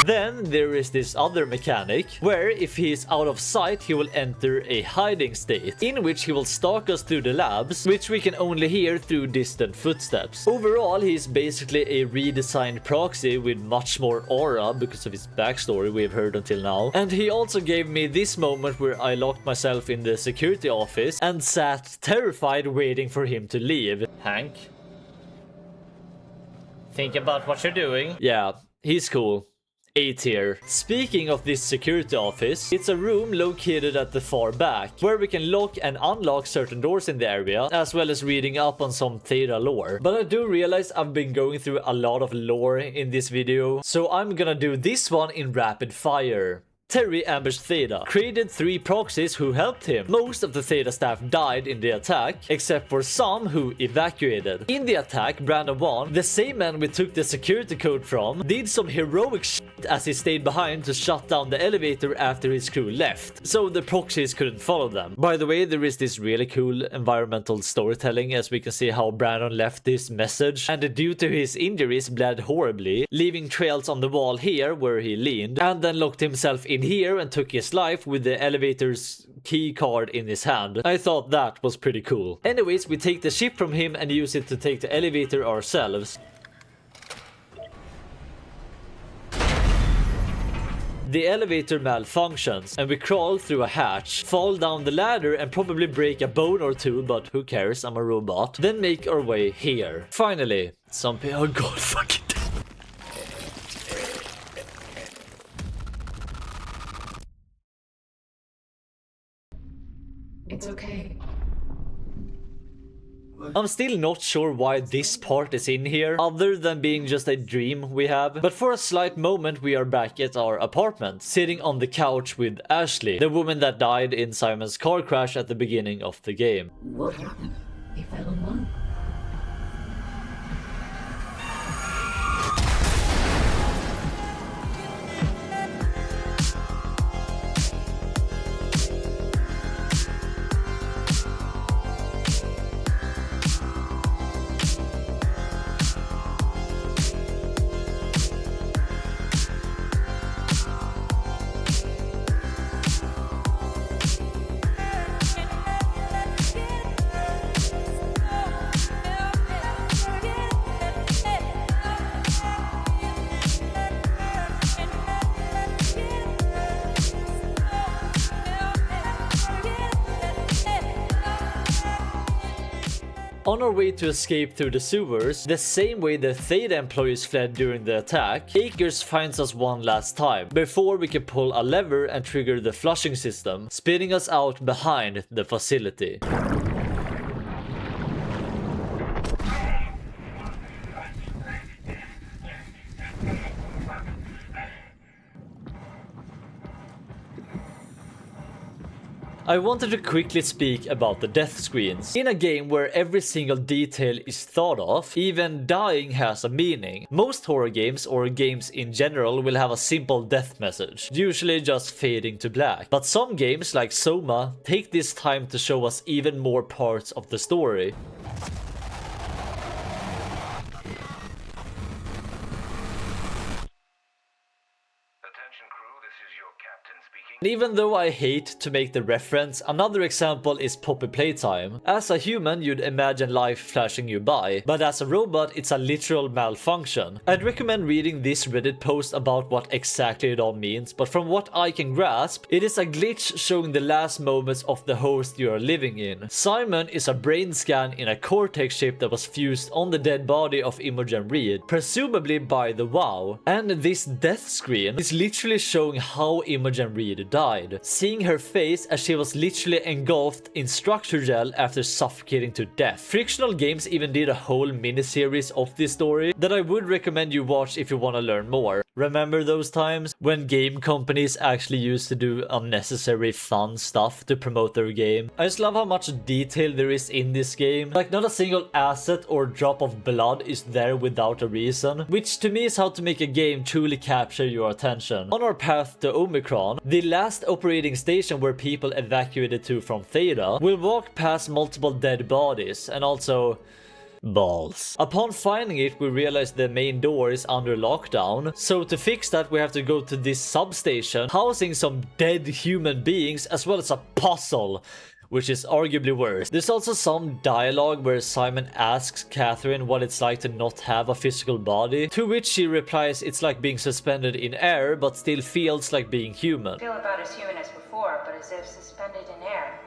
Then there is this other mechanic, where if he is out of sight he will enter a hiding state, in which he will stalk us through the labs, which we can only hear through distant footsteps. Overall, he is basically a redesigned proxy with much more aura because of his backstory we've heard until now. And he also gave me this moment where I locked myself in the security office and sat terrified waiting for him to leave. Hank? Think about what you're doing. Yeah, he's cool. A tier. Speaking of this security office, it's a room located at the far back, where we can lock and unlock certain doors in the area, as well as reading up on some Theta lore. But I do realize I've been going through a lot of lore in this video, so I'm gonna do this one in rapid fire. Terry ambushed Theta, created 3 proxies who helped him. Most of the Theta staff died in the attack, except for some who evacuated. In the attack, Brandon 1, the same man we took the security code from, did some heroic shit as he stayed behind to shut down the elevator after his crew left, so the proxies couldn't follow them. By the way, there is this really cool environmental storytelling as we can see how Brandon left this message, and due to his injuries bled horribly, leaving trails on the wall here where he leaned, and then locked himself in here and took his life with the elevator's key card in his hand. I thought that was pretty cool. Anyways, we take the ship from him and use it to take the elevator ourselves. The elevator malfunctions and we crawl through a hatch, fall down the ladder and probably break a bone or two, but who cares, I'm a robot. Then make our way here. Finally, some people— oh god, fucking It's okay. I'm still not sure why this part is in here, other than being just a dream we have. But for a slight moment we are back at our apartment, sitting on the couch with Ashley, the woman that died in Simon's car crash at the beginning of the game. What happened? He fell in love. On our way to escape through the sewers, the same way the Theta employees fled during the attack, Akers finds us one last time, before we can pull a lever and trigger the flushing system, spitting us out behind the facility. I wanted to quickly speak about the death screens. In a game where every single detail is thought of, even dying has a meaning. Most horror games or games in general will have a simple death message, usually just fading to black. But some games like Soma take this time to show us even more parts of the story. Even though I hate to make the reference, another example is Poppy Playtime. As a human, you'd imagine life flashing you by, but as a robot, it's a literal malfunction. I'd recommend reading this Reddit post about what exactly it all means, but from what I can grasp, it is a glitch showing the last moments of the host you are living in. Simon is a brain scan in a Cortex chip that was fused on the dead body of Imogen Reed, presumably by the WoW. And this death screen is literally showing how Imogen Reed died, seeing her face as she was literally engulfed in structure gel after suffocating to death. Frictional Games even did a whole miniseries of this story that I would recommend you watch if you want to learn more. Remember those times when game companies actually used to do unnecessary fun stuff to promote their game? I just love how much detail there is in this game. Like, not a single asset or drop of blood is there without a reason, which to me is how to make a game truly capture your attention. On our path to Omicron, the last operating station where people evacuated to from Theta, we'll walk past multiple dead bodies, and also Balls. Upon finding it, we realize the main door is under lockdown, so to fix that we have to go to this substation housing some dead human beings as well as a puzzle, which is arguably worse. There's also some dialogue where Simon asks Catherine what it's like to not have a physical body, to which she replies it's like being suspended in air but still feels like being human. Feel about as human as before, but as if suspended in air.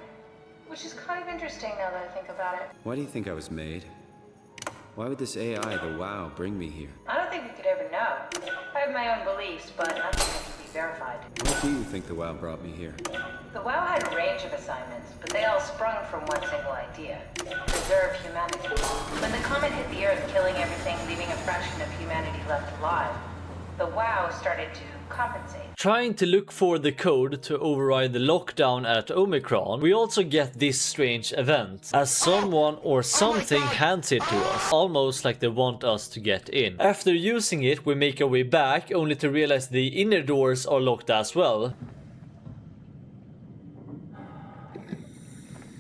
Which is kind of interesting now that I think about it. Why do you think I was made? Why would this AI, the WoW, bring me here? I don't think we could ever know. I have my own beliefs, but nothing that can be verified. Why do you think the WoW brought me here? The WoW had a range of assignments, but they all sprung from one single idea: preserve humanity. When the comet hit the Earth, killing everything, leaving a fraction of humanity left alive, the WoW started to compensate. Trying to look for the code to override the lockdown at Omicron, we also get this strange event, as someone or something hands it to us, almost like they want us to get in. After using it, we make our way back, only to realize the inner doors are locked as well.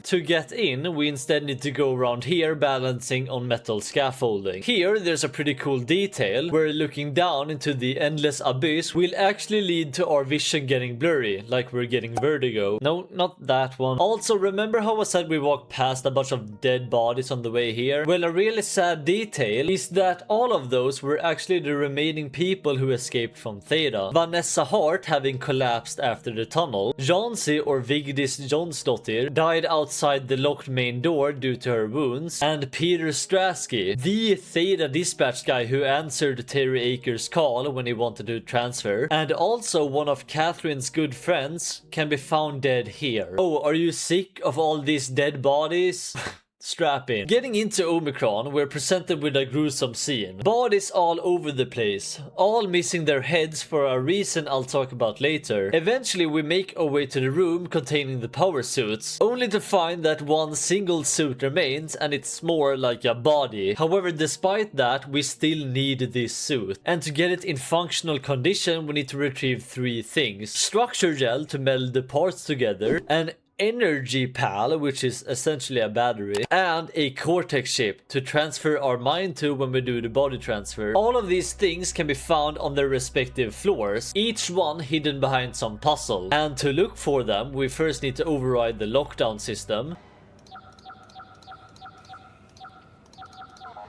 To get in, we instead need to go around here balancing on metal scaffolding. Here, there's a pretty cool detail where looking down into the endless abyss will actually lead to our vision getting blurry, like we're getting vertigo. No, not that one. Also, remember how I said we walked past a bunch of dead bodies on the way here? Well, a really sad detail is that all of those were actually the remaining people who escaped from Theta. Vanessa Hart having collapsed after the tunnel. Jansi or Vigdis Jonsdottir died outside the locked main door due to her wounds, and Peter Strasky, the Theta dispatch guy who answered Terry Akers' call when he wanted to transfer, and also one of Catherine's good friends, can be found dead here. Oh, are you sick of all these dead bodies? Strap in. Getting into Omicron, we're presented with a gruesome scene. Bodies all over the place, all missing their heads for a reason I'll talk about later. Eventually we make our way to the room containing the power suits, only to find that one single suit remains and it's more like a body. However, despite that, we still need this suit. And to get it in functional condition, we need to retrieve 3 things. Structure gel to meld the parts together, an energy pal, which is essentially a battery, and a cortex chip to transfer our mind to when we do the body transfer. All of these things can be found on their respective floors, each one hidden behind some puzzle. And to look for them, we first need to override the lockdown system.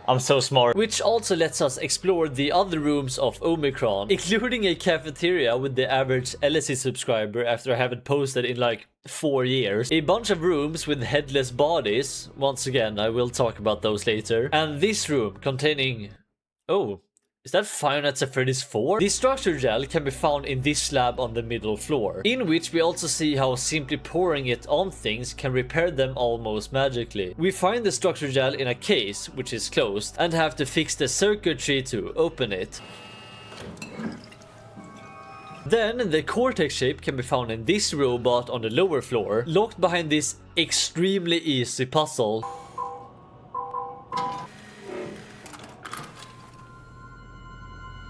I'm so smart. Which also lets us explore the other rooms of Omicron, including a cafeteria with the average LSE subscriber after I haven't posted in like 4 years. A bunch of rooms with headless bodies. Once again, I will talk about those later. And this room containing... Oh, is that Five Nights at Freddy's 4? The structure gel can be found in this slab on the middle floor, in which we also see how simply pouring it on things can repair them almost magically. We find the structure gel in a case, which is closed, and have to fix the circuitry to open it. Then the cortex chip can be found in this robot on the lower floor, locked behind this extremely easy puzzle.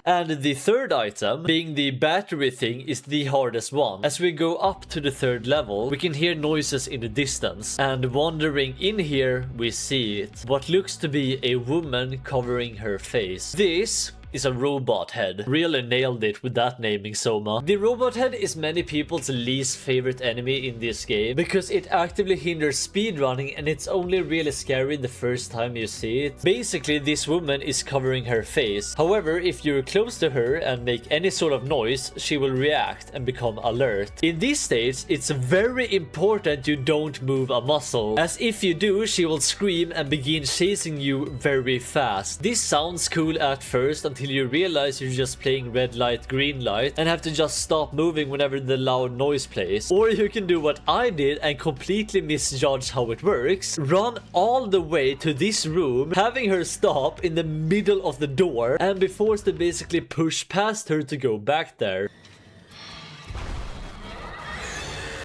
And the third item, being the battery thing, is the hardest one. As we go up to the 3rd level, we can hear noises in the distance, and wandering in here, we see it. What looks to be a woman covering her face. This is a robot head. Really nailed it with that naming, Soma. The robot head is many people's least favorite enemy in this game because it actively hinders speedrunning and it's only really scary the first time you see it. Basically, this woman is covering her face. However, if you're close to her and make any sort of noise, she will react and become alert. In this stage, it's very important you don't move a muscle, as if you do, she will scream and begin chasing you very fast. This sounds cool at first until you realize you're just playing red light, green light, and have to just stop moving whenever the loud noise plays. Or you can do what I did and completely misjudge how it works. Run all the way to this room, having her stop in the middle of the door, and be forced to basically push past her to go back there.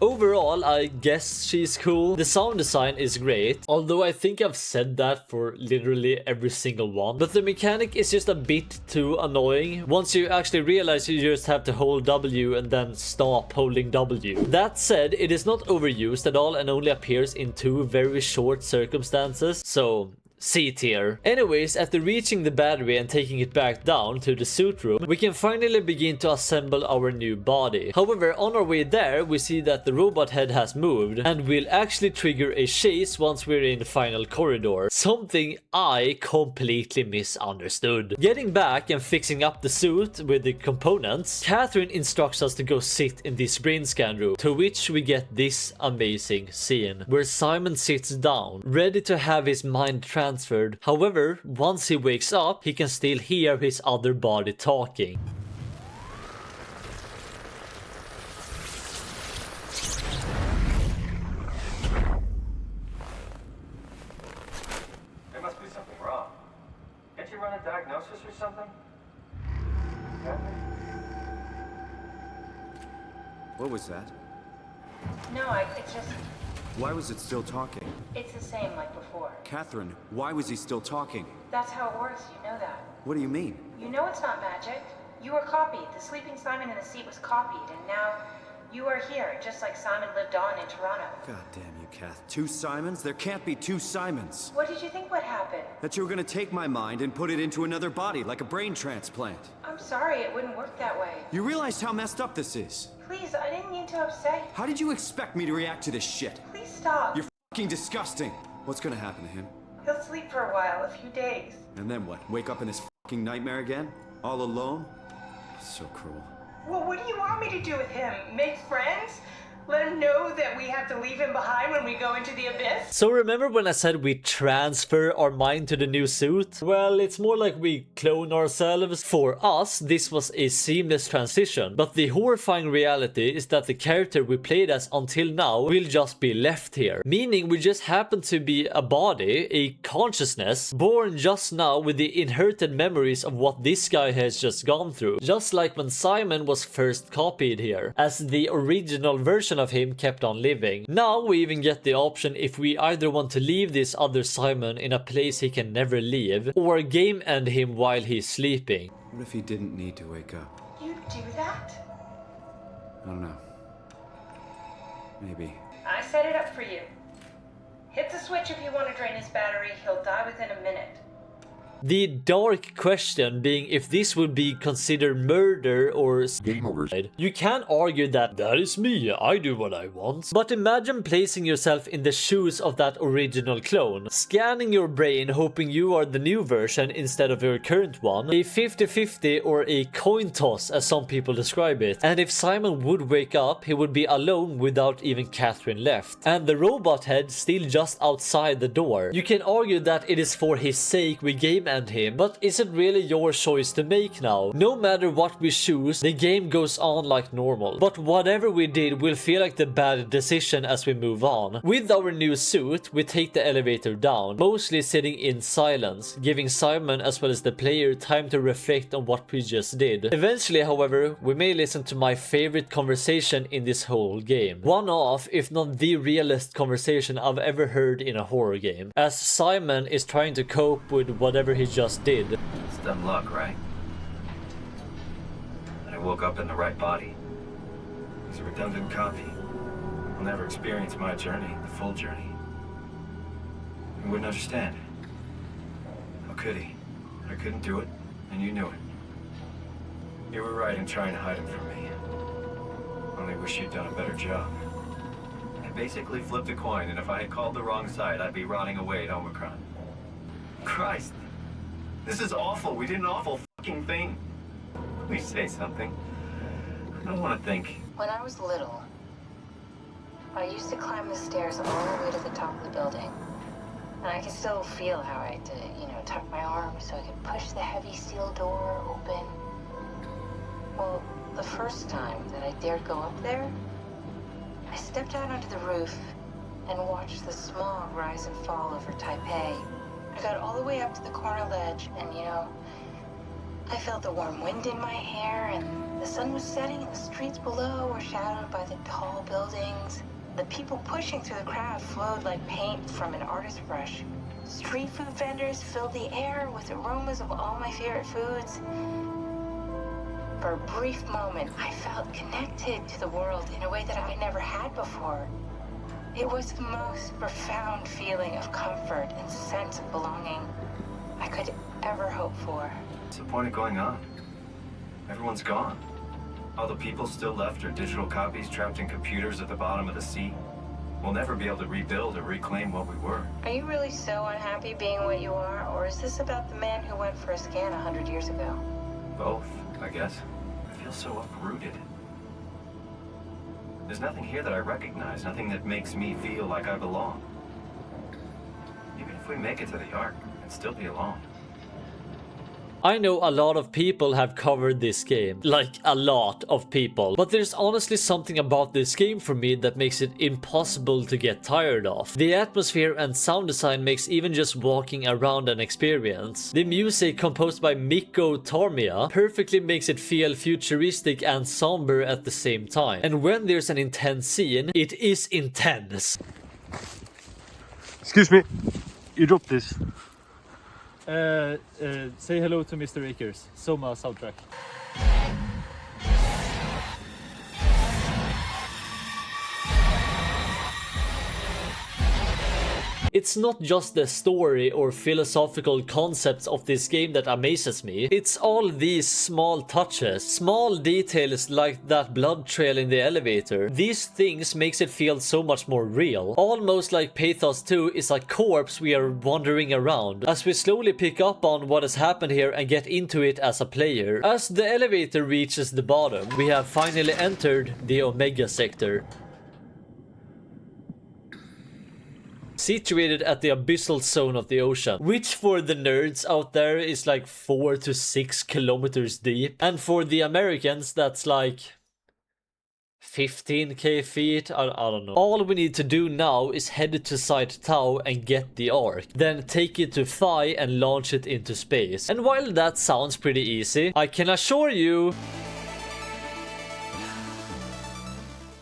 Overall, I guess she's cool. The sound design is great, although I think I've said that for literally every single one. But the mechanic is just a bit too annoying. Once you actually realize you just have to hold W and then stop holding W. That said, it is not overused at all and only appears in 2 very short circumstances, so C tier. Anyways, after reaching the battery and taking it back down to the suit room, we can finally begin to assemble our new body. However, on our way there, we see that the robot head has moved and will actually trigger a chase once we're in the final corridor. Something I completely misunderstood. Getting back and fixing up the suit with the components, Catherine instructs us to go sit in this brain scan room, to which we get this amazing scene where Simon sits down, ready to have his mind transferred. However, once he wakes up, he can still hear his other body talking. There must be something wrong. Can't you run a diagnosis or something? What was that? No, it's just... Why was it still talking? It's the same like before. Catherine, why was he still talking? That's how it works, you know that. What do you mean? You know it's not magic. You were copied. The sleeping Simon in the seat was copied, and now you are here, just like Simon lived on in Toronto. God damn you, Kath. 2 Simons? There can't be 2 Simons. What did you think would happen? That you were gonna take my mind and put it into another body, like a brain transplant. I'm sorry, it wouldn't work that way. You realize how messed up this is? Please, I didn't mean to upset you. How did you expect me to react to this shit? Please stop. You're fucking disgusting. What's gonna happen to him? He'll sleep for a while, a few days. And then what? Wake up in this fucking nightmare again? All alone? So cruel. Well, what do you want me to do with him? Make friends? Let him know that we have to leave him behind when we go into the abyss? So remember when I said we transfer our mind to the new suit? Well, it's more like we clone ourselves. For us, this was a seamless transition, but the horrifying reality is that the character we played as until now will just be left here. Meaning we just happen to be a body, a consciousness, born just now with the inherited memories of what this guy has just gone through. Just like when Simon was first copied here, as the original version of him kept on living. Now we even get the option if we either want to leave this other Simon in a place he can never leave, or game end him while he's sleeping. What if he didn't need to wake up? You do that? I don't know. Maybe. I set it up for you. Hit the switch if you want to drain his battery. He'll die within a minute. The dark question being if this would be considered murder or game over. You can argue that is me, I do what I want. But imagine placing yourself in the shoes of that original clone, scanning your brain hoping you are the new version instead of your current one, a 50-50 or a coin toss as some people describe it. And if Simon would wake up, he would be alone without even Catherine left, and the robot head still just outside the door. You can argue that it is for his sake we game end him, but is it really your choice to make now? No matter what we choose, the game goes on like normal, but whatever we did will feel like the bad decision as we move on. With our new suit, we take the elevator down, mostly sitting in silence, giving Simon as well as the player time to reflect on what we just did. Eventually, however, we may listen to my favorite conversation in this whole game. One of, if not the realest conversation I've ever heard in a horror game, as Simon is trying to cope with whatever he just did. It's dumb luck, right? And I woke up in the right body. He's a redundant copy. He'll never experience my journey, the full journey. He wouldn't understand. How could he? I couldn't do it, and you knew it. You were right in trying to hide him from me. Only wish you'd done a better job. I basically flipped a coin, and if I had called the wrong side, I'd be rotting away at Omicron. Christ! This is awful. We did an awful fucking thing. Please say something. I don't want to think. When I was little, I used to climb the stairs all the way to the top of the building. And I can still feel how I had to, tuck my arms so I could push the heavy steel door open. Well, the first time that I dared go up there, I stepped out onto the roof and watched the smog rise and fall over Taipei. I got all the way up to the corner ledge and, I felt the warm wind in my hair and the sun was setting and the streets below were shadowed by the tall buildings. The people pushing through the crowd flowed like paint from an artist's brush. Street food vendors filled the air with aromas of all my favorite foods. For a brief moment, I felt connected to the world in a way that I never had before. It was the most profound feeling of comfort and sense of belonging I could ever hope for. What's the point of going on? Everyone's gone. All the people still left are digital copies trapped in computers at the bottom of the sea. We'll never be able to rebuild or reclaim what we were. Are you really so unhappy being what you are, or is this about the man who went for a scan 100 years ago? Both, I guess. I feel so uprooted. There's nothing here that I recognize, nothing that makes me feel like I belong. Even if we make it to the Ark, I'd still be alone. I know a lot of people have covered this game, like a lot of people, but there's honestly something about this game for me that makes it impossible to get tired of. The atmosphere and sound design makes even just walking around an experience. The music, composed by Mikko Tormia, perfectly makes it feel futuristic and somber at the same time. And when there's an intense scene, it is intense. Excuse me, you dropped this. Say hello to Mr. Akers, Soma soundtrack. It's not just the story or philosophical concepts of this game that amazes me, it's all these small touches, small details like that blood trail in the elevator. These things makes it feel so much more real, almost like Pathos 2 is a corpse we are wandering around, as we slowly pick up on what has happened here and get into it as a player. As the elevator reaches the bottom, we have finally entered the Omega sector. Situated at the abyssal zone of the ocean, which for the nerds out there is like 4 to 6 kilometers deep, and for the Americans that's like 15k feet, I don't know. All we need to do now is head to Site Tau and get the Ark, then take it to Phi and launch it into space. And while that sounds pretty easy, I can assure you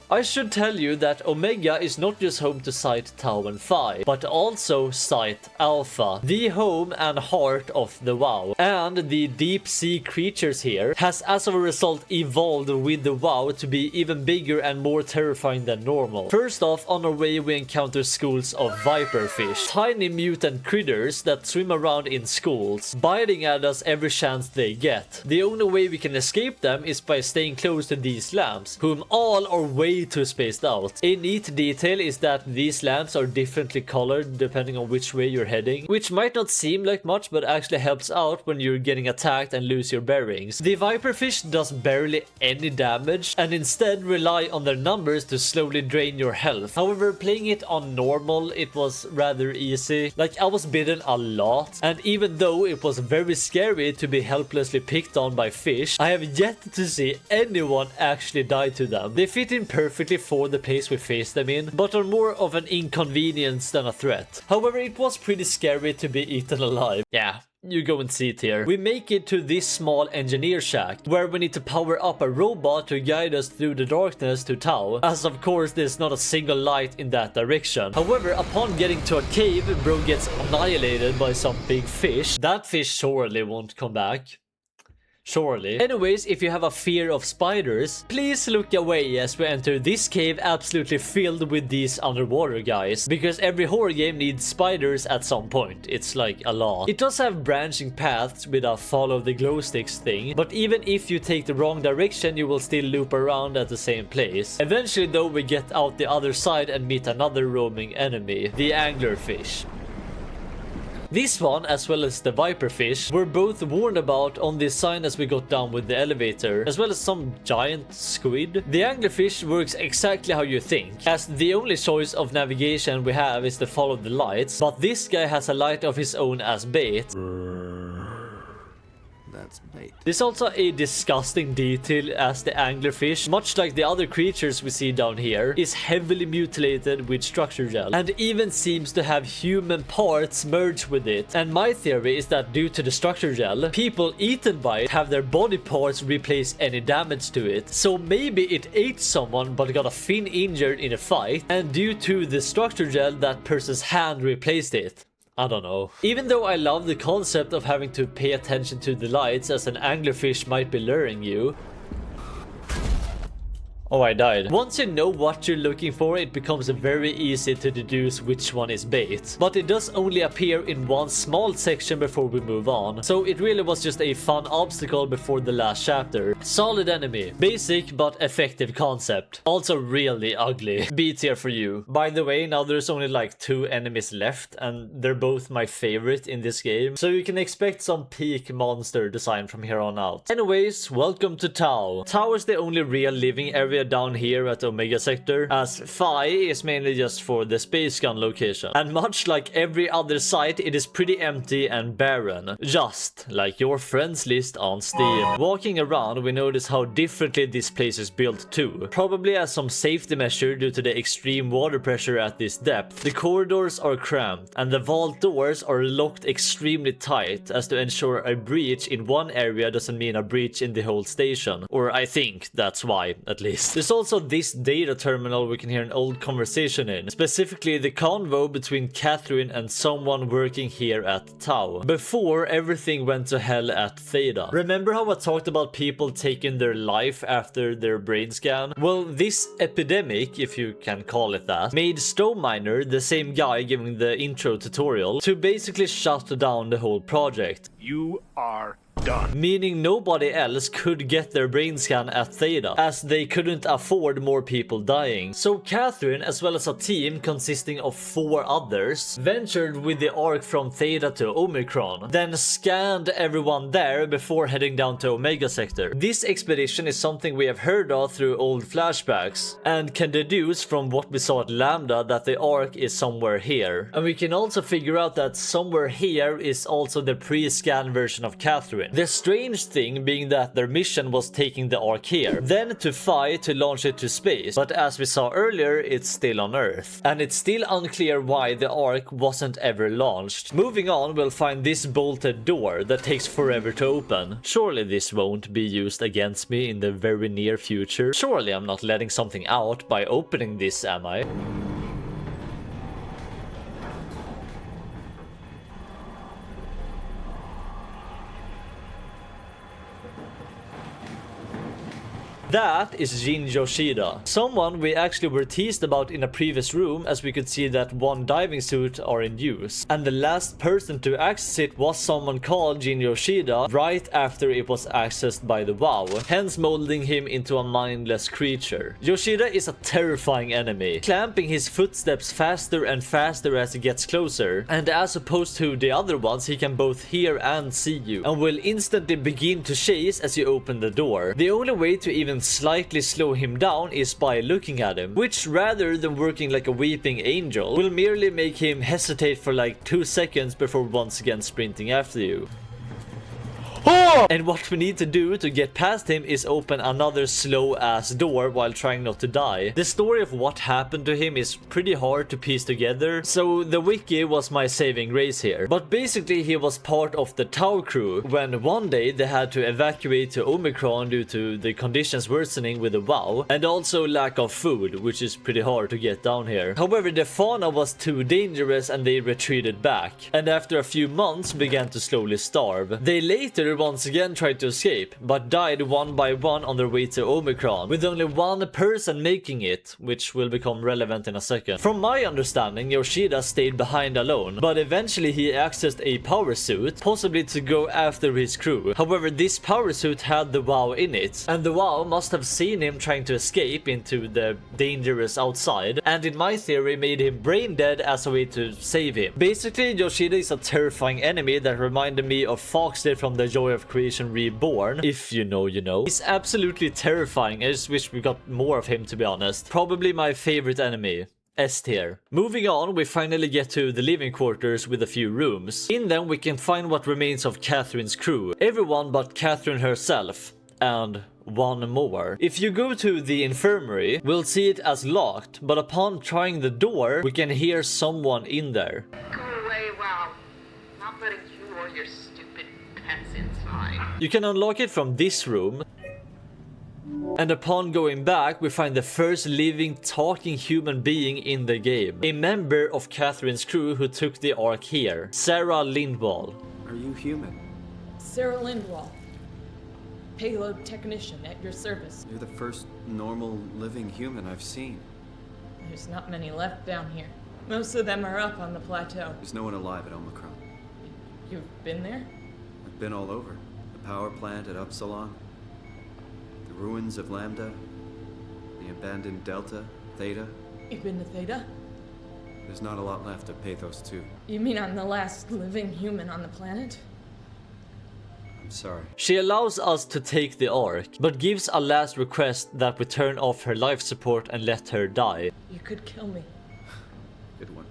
I should tell you that Omega is not just home to Site Tau and Phi, but also Site Alpha, the home and heart of the WoW. And the deep sea creatures here has as a result evolved with the WoW to be even bigger and more terrifying than normal. First off, on our way we encounter schools of viperfish, tiny mutant critters that swim around in schools, biting at us every chance they get. The only way we can escape them is by staying close to these lamps, whom all are way too spaced out. A neat detail is that these lamps are differently colored depending on which way you're heading, which might not seem like much but actually helps out when you're getting attacked and lose your bearings. The viperfish does barely any damage and instead rely on their numbers to slowly drain your health. However, playing it on normal, it was rather easy. Like, I was bitten a lot, and even though it was very scary to be helplessly picked on by fish, I have yet to see anyone actually die to them. They fit in perfectly for the place we face them in, but are more of an inconvenience than a threat. However, it was pretty scary to be eaten alive. Yeah, you go and see it here. We make it to this small engineer shack, where we need to power up a robot to guide us through the darkness to Tau, as of course there's not a single light in that direction. However, upon getting to a cave, bro gets annihilated by some big fish. That fish surely won't come back. Surely. Anyways, if you have a fear of spiders, please look away as we enter this cave absolutely filled with these underwater guys, because every horror game needs spiders at some point. It's like a law. It does have branching paths with a follow the glow sticks thing, but even if you take the wrong direction, you will still loop around at the same place. Eventually though, we get out the other side and meet another roaming enemy, the anglerfish. This one, as well as the viperfish, were both warned about on this sign as we got down with the elevator, as well as some giant squid. The anglerfish works exactly how you think, as the only choice of navigation we have is to follow the lights, but this guy has a light of his own as bait. That's bait. There's also a disgusting detail as the anglerfish, much like the other creatures we see down here, is heavily mutilated with structure gel and even seems to have human parts merged with it. And my theory is that due to the structure gel, people eaten by it have their body parts replace any damage to it. So maybe it ate someone but got a fin injured in a fight, and due to the structure gel that person's hand replaced it. I don't know. Even though I love the concept of having to pay attention to the lights as an anglerfish might be luring you, Oh, I died. Once you know what you're looking for, it becomes very easy to deduce which one is bait. But it does only appear in one small section before we move on, so it really was just a fun obstacle before the last chapter. Solid enemy. Basic but effective concept. Also really ugly. B tier for you. By the way, now there's only like 2 enemies left, and they're both my favorite in this game, so you can expect some peak monster design from here on out. Anyways, welcome to Tau. Tau is the only real living area down here at Omega Sector, as Phi is mainly just for the space gun location. And much like every other site, it is pretty empty and barren, just like your friends list on Steam. Walking around, we notice how differently this place is built too, probably as some safety measure due to the extreme water pressure at this depth. The corridors are cramped, and the vault doors are locked extremely tight, as to ensure a breach in one area doesn't mean a breach in the whole station. Or I think that's why, at least. There's also this data terminal we can hear an old conversation in, specifically the convo between Catherine and someone working here at Tau, before everything went to hell at Theta. Remember how I talked about people taking their life after their brain scan? Well, this epidemic, if you can call it that, made Stowminer, the same guy giving the intro tutorial, to basically shut down the whole project. You are done. Meaning nobody else could get their brain scan at Theta, as they couldn't afford more people dying. So Catherine, as well as a team consisting of 4 others, ventured with the arc from Theta to Omicron, then scanned everyone there before heading down to Omega Sector. This expedition is something we have heard of through old flashbacks, and can deduce from what we saw at Lambda that the arc is somewhere here. And we can also figure out that somewhere here is also the pre-scan version of Catherine. The strange thing being that their mission was taking the arc here, then to Phi to launch it to space, but as we saw earlier, it's still on Earth. And it's still unclear why the arc wasn't ever launched. Moving on, we'll find this bolted door that takes forever to open. Surely this won't be used against me in the very near future. Surely I'm not letting something out by opening this, am I? That is Jin Yoshida, someone we actually were teased about in a previous room, as we could see that 1 diving suit are in use. And the last person to access it was someone called Jin Yoshida right after it was accessed by the WoW, hence molding him into a mindless creature. Yoshida is a terrifying enemy, clamping his footsteps faster and faster as he gets closer, and as opposed to the other ones, he can both hear and see you, and will instantly begin to chase as you open the door. The only way to even slightly slow him down is by looking at him, which rather than working like a weeping angel, will merely make him hesitate for like 2 seconds before once again sprinting after you. And what we need to do to get past him is open another slow ass door while trying not to die. The story of what happened to him is pretty hard to piece together, so the wiki was my saving grace here. But basically he was part of the Tau crew when one day they had to evacuate to Omicron due to the conditions worsening with the WoW, and also lack of food, which is pretty hard to get down here. However, the fauna was too dangerous and they retreated back, and after a few months began to slowly starve. They later once again tried to escape, but died one by one on their way to Omicron, with only 1 person making it, which will become relevant in a second. From my understanding, Yoshida stayed behind alone, but eventually he accessed a power suit, possibly to go after his crew. However, this power suit had the WoW in it, and the WoW must have seen him trying to escape into the dangerous outside, and in my theory made him brain dead as a way to save him. Basically, Yoshida is a terrifying enemy that reminded me of Fox did from the Joy of Creation Reborn. If you know, you know. He's absolutely terrifying. I just wish we got more of him, to be honest. Probably my favorite enemy. S tier. Moving on, we finally get to the living quarters with a few rooms. In them we can find what remains of Catherine's crew. Everyone but Catherine herself. And 1 more. If you go to the infirmary, we'll see it as locked, but upon trying the door, we can hear someone in there. Go away, wow. Not letting you or your stupid pets inside. You can unlock it from this room, and upon going back, we find the first living, talking human being in the game. A member of Catherine's crew who took the arc here, Sarah Lindwall. Are you human? Sarah Lindwall. payload technician at your service. You're the first normal living human I've seen. There's not many left down here. Most of them are up on the plateau. There's no one alive at Omicron. You've been there? I've been all over. The power plant at Upsilon, the ruins of Lambda, the abandoned Delta, Theta. You've been to Theta? There's not a lot left of Pathos 2. You mean I'm the last living human on the planet? I'm sorry. She allows us to take the Ark, but gives a last request that we turn off her life support and let her die. You could kill me. Good one.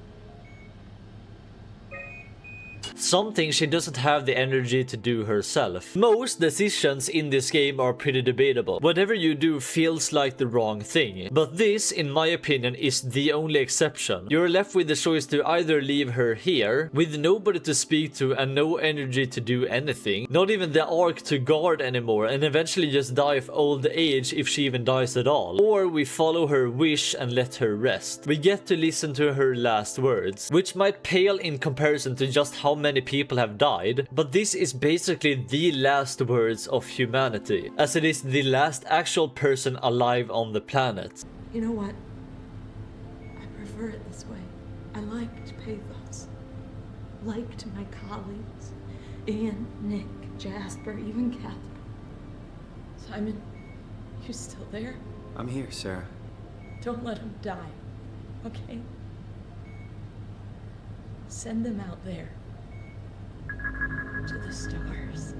Something she doesn't have the energy to do herself. Most decisions in this game are pretty debatable. Whatever you do feels like the wrong thing. But this, in my opinion, is the only exception. You're left with the choice to either leave her here, with nobody to speak to and no energy to do anything, not even the Ark to guard anymore, and eventually just die of old age if she even dies at all. Or we follow her wish and let her rest. We get to listen to her last words, which might pale in comparison to just how many people have died, but this is basically the last words of humanity, as it is the last actual person alive on the planet. You know what? I prefer it this way. I liked Pathos. Liked my colleagues. Ian, Nick, Jasper, even Catherine. Simon, you still there? I'm here, Sarah. Don't let him die, okay? Send them out there. To the stars.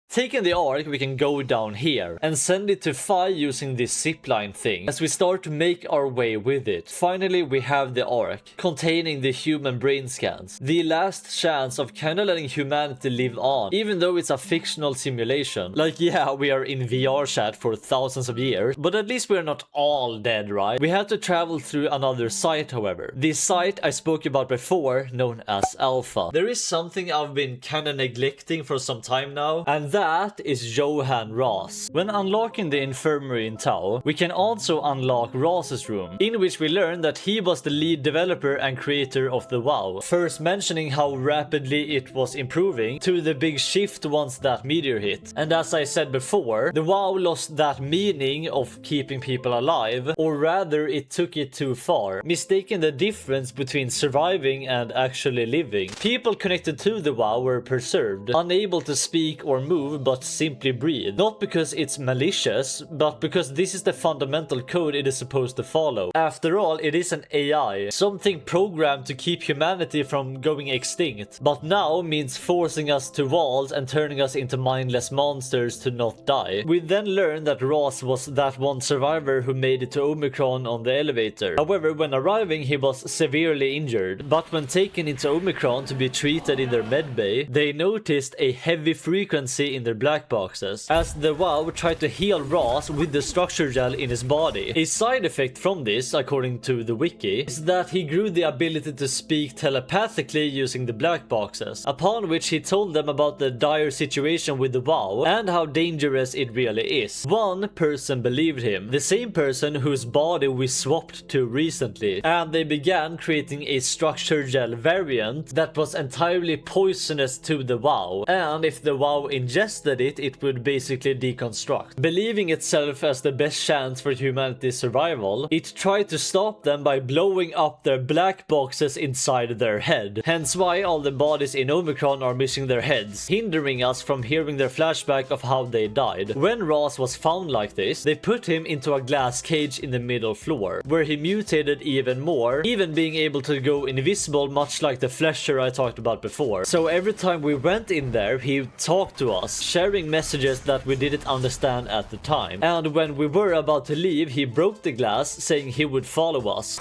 Taking the Ark, we can go down here and send it to Phi using this zipline thing as we start to make our way with it. Finally, we have the Ark containing the human brain scans. The last chance of kinda letting humanity live on, even though it's a fictional simulation. Like, yeah, we are in VR chat for thousands of years, but at least we're not all dead, right? We have to travel through another site, however. This site I spoke about before, known as Alpha. There is something I've been kinda neglecting for some time now, and that is Johan Ross. When unlocking the infirmary in Tau, we can also unlock Ross's room, in which we learn that he was the lead developer and creator of the WoW, first mentioning how rapidly it was improving to the big shift once that meteor hit. And as I said before, the WoW lost that meaning of keeping people alive, or rather it took it too far, mistaking the difference between surviving and actually living. People connected to the WoW were preserved, unable to speak or move but simply breathe. Not because it's malicious, but because this is the fundamental code it is supposed to follow. After all, it is an AI, something programmed to keep humanity from going extinct, but now means forcing us to walls and turning us into mindless monsters to not die. We then learn that Ross was that one survivor who made it to Omicron on the elevator. However, when arriving he was severely injured, but when taken into Omicron to be treated in their medbay, they noticed a heavy frequency in their black boxes, as the WoW tried to heal Ross with the structure gel in his body. A side effect from this, according to the wiki, is that he grew the ability to speak telepathically using the black boxes, upon which he told them about the dire situation with the WoW and how dangerous it really is. One person believed him, the same person whose body we swapped to recently, and they began creating a structure gel variant that was entirely poisonous to the WoW, and if the WoW ingested it, it would basically deconstruct. Believing itself as the best chance for humanity's survival, it tried to stop them by blowing up their black boxes inside their head. Hence why all the bodies in Omicron are missing their heads, hindering us from hearing their flashback of how they died. When Ross was found like this, they put him into a glass cage in the middle floor, where he mutated even more, even being able to go invisible, much like the Flesher I talked about before. So every time we went in there, he talked to us, sharing messages that we didn't understand at the time. And when we were about to leave, he broke the glass, saying he would follow us.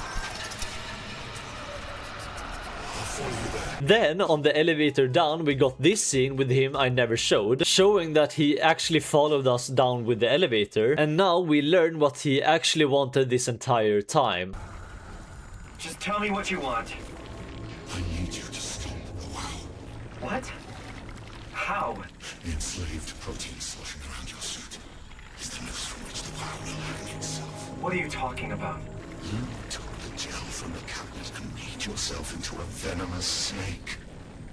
Then, on the elevator down, we got this scene with him I never showed, showing that he actually followed us down with the elevator, and now we learn what he actually wanted this entire time. Just tell me what you want. I need you to stop the WoW. What? How? The enslaved protein sloshing around your suit is the noose from which the WoW will hang itself. What are you talking about? You took the gel from the cabinet and made yourself into a venomous snake.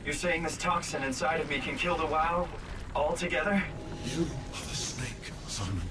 You're saying this toxin inside of me can kill the WoW altogether? You are the snake, Simon.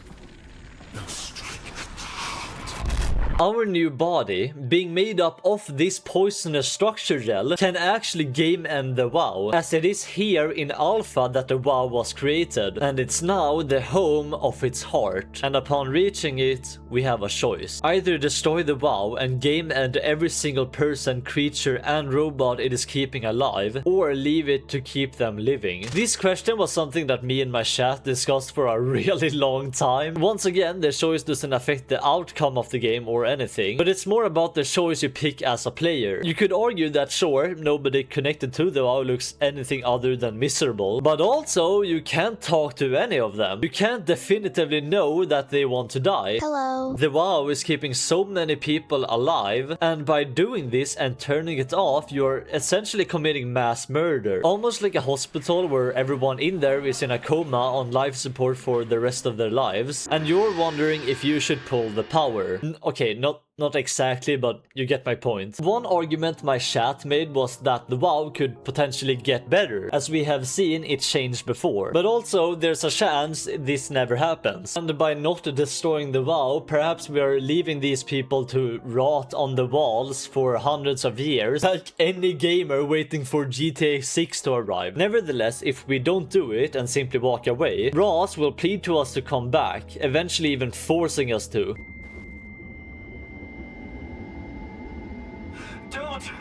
Now strike at the heart. Our new body, being made up of this poisonous structure gel, can actually game end the WoW, as it is here in Alpha that the WoW was created, and it's now the home of its heart. And upon reaching it, we have a choice. Either destroy the WoW and game end every single person, creature and robot it is keeping alive, or leave it to keep them living. This question was something that me and my chat discussed for a really long time. Once again, the choice doesn't affect the outcome of the game or anything, but it's more about the choice you pick as a player. You could argue that sure, nobody connected to the WoW looks anything other than miserable, but also you can't talk to any of them. You can't definitively know that they want to die. Hello. The WoW is keeping so many people alive, and by doing this and turning it off, you're essentially committing mass murder. Almost like a hospital where everyone in there is in a coma on life support for the rest of their lives, and you're wondering if you should pull the power. Okay, not exactly, but you get my point. One argument my chat made was that the WoW could potentially get better, as we have seen it change before. But also, there's a chance this never happens. And by not destroying the WoW, perhaps we are leaving these people to rot on the walls for hundreds of years, like any gamer waiting for GTA 6 to arrive. Nevertheless, if we don't do it and simply walk away, Ross will plead to us to come back, eventually even forcing us to.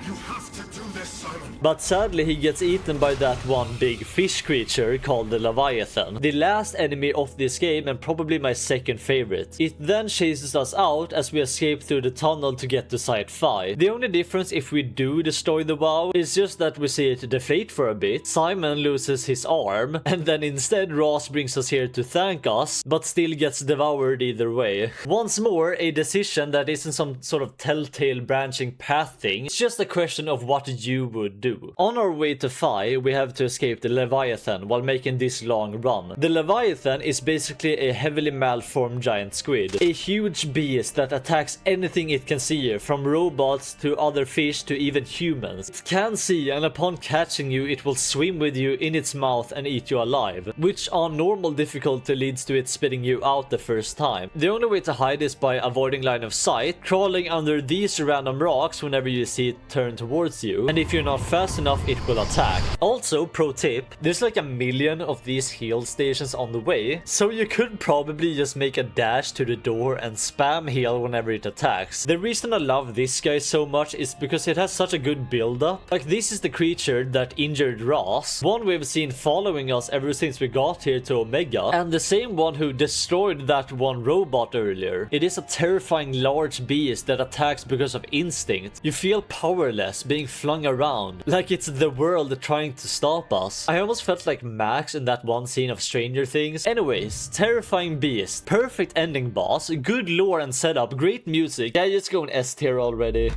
You have to do this, Simon. But sadly he gets eaten by that one big fish creature called the Leviathan, the last enemy of this game and probably my second favorite. It then chases us out as we escape through the tunnel to get to Site 5. The only difference if we do destroy the WoW is just that we see it deflate for a bit, Simon loses his arm, and then instead Ross brings us here to thank us, but still gets devoured either way. Once more, a decision that isn't some sort of telltale branching path thing, it's just a question of what you would do. On our way to Phi, we have to escape the Leviathan while making this long run. The Leviathan is basically a heavily malformed giant squid, a huge beast that attacks anything it can see, from robots to other fish to even humans. It can see, and upon catching you it will swim with you in its mouth and eat you alive, which on normal difficulty leads to it spitting you out the first time. The only way to hide is by avoiding line of sight, crawling under these random rocks whenever you see it turn towards you, and if you're not fast enough it will attack. Also, pro tip, there's like 1 million of these heal stations on the way, so you could probably just make a dash to the door and spam heal whenever it attacks. The reason I love this guy so much is because it has such a good build up. Like, this is the creature that injured Ross, one we've seen following us ever since we got here to Omega, and the same one who destroyed that one robot earlier. It is a terrifying large beast that attacks because of instinct. You feel powerless, being flung around, like it's the world trying to stop us. I almost felt like Max in that one scene of Stranger Things. Anyways, terrifying beast, perfect ending boss, good lore and setup, great music. Yeah, just going S tier already.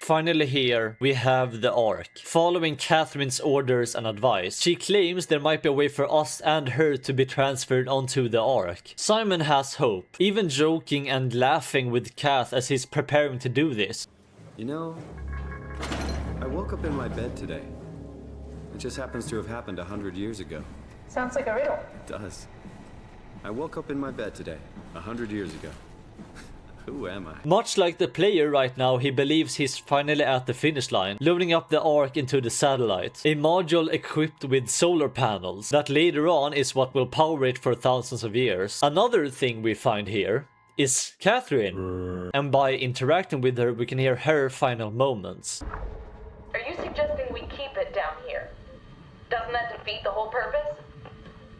Finally here, we have the Ark. Following Catherine's orders and advice, she claims there might be a way for us and her to be transferred onto the Ark. Simon has hope, even joking and laughing with Kath as he's preparing to do this. You know, I woke up in my bed today. It just happens to have happened 100 years ago. Sounds like a riddle. It does. I woke up in my bed today, 100 years ago. Who am I? Much like the player right now, he believes he's finally at the finish line, loading up the Ark into the satellite, a module equipped with solar panels that later on is what will power it for thousands of years. Another thing we find here is Catherine, and by interacting with her we can hear her final moments. Are you suggesting we keep it down here? Doesn't that defeat the whole purpose?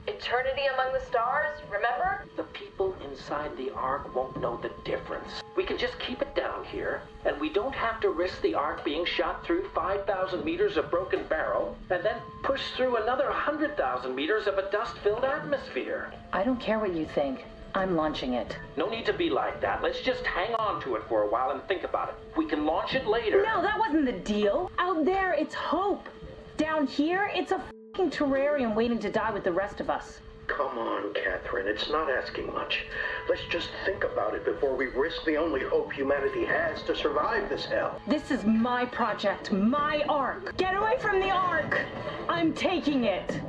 Eternity among the stars, remember? The people inside the Ark won't know the difference. We can just keep it down here, and we don't have to risk the Ark being shot through 5,000 meters of broken barrel, and then push through another 100,000 meters of a dust-filled atmosphere. I don't care what you think. I'm launching it. No need to be like that. Let's just hang on to it for a while and think about it. We can launch it later. No, that wasn't the deal. Out there, it's hope. Down here, it's a f***ing terrarium waiting to die with the rest of us. Come on, Catherine. It's not asking much. Let's just think about it before we risk the only hope humanity has to survive this hell. This is my project, my Ark. Get away from the Ark! I'm taking it.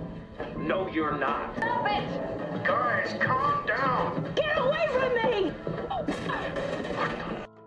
No, you're not. Stop it! Guys, calm down. Get away from me!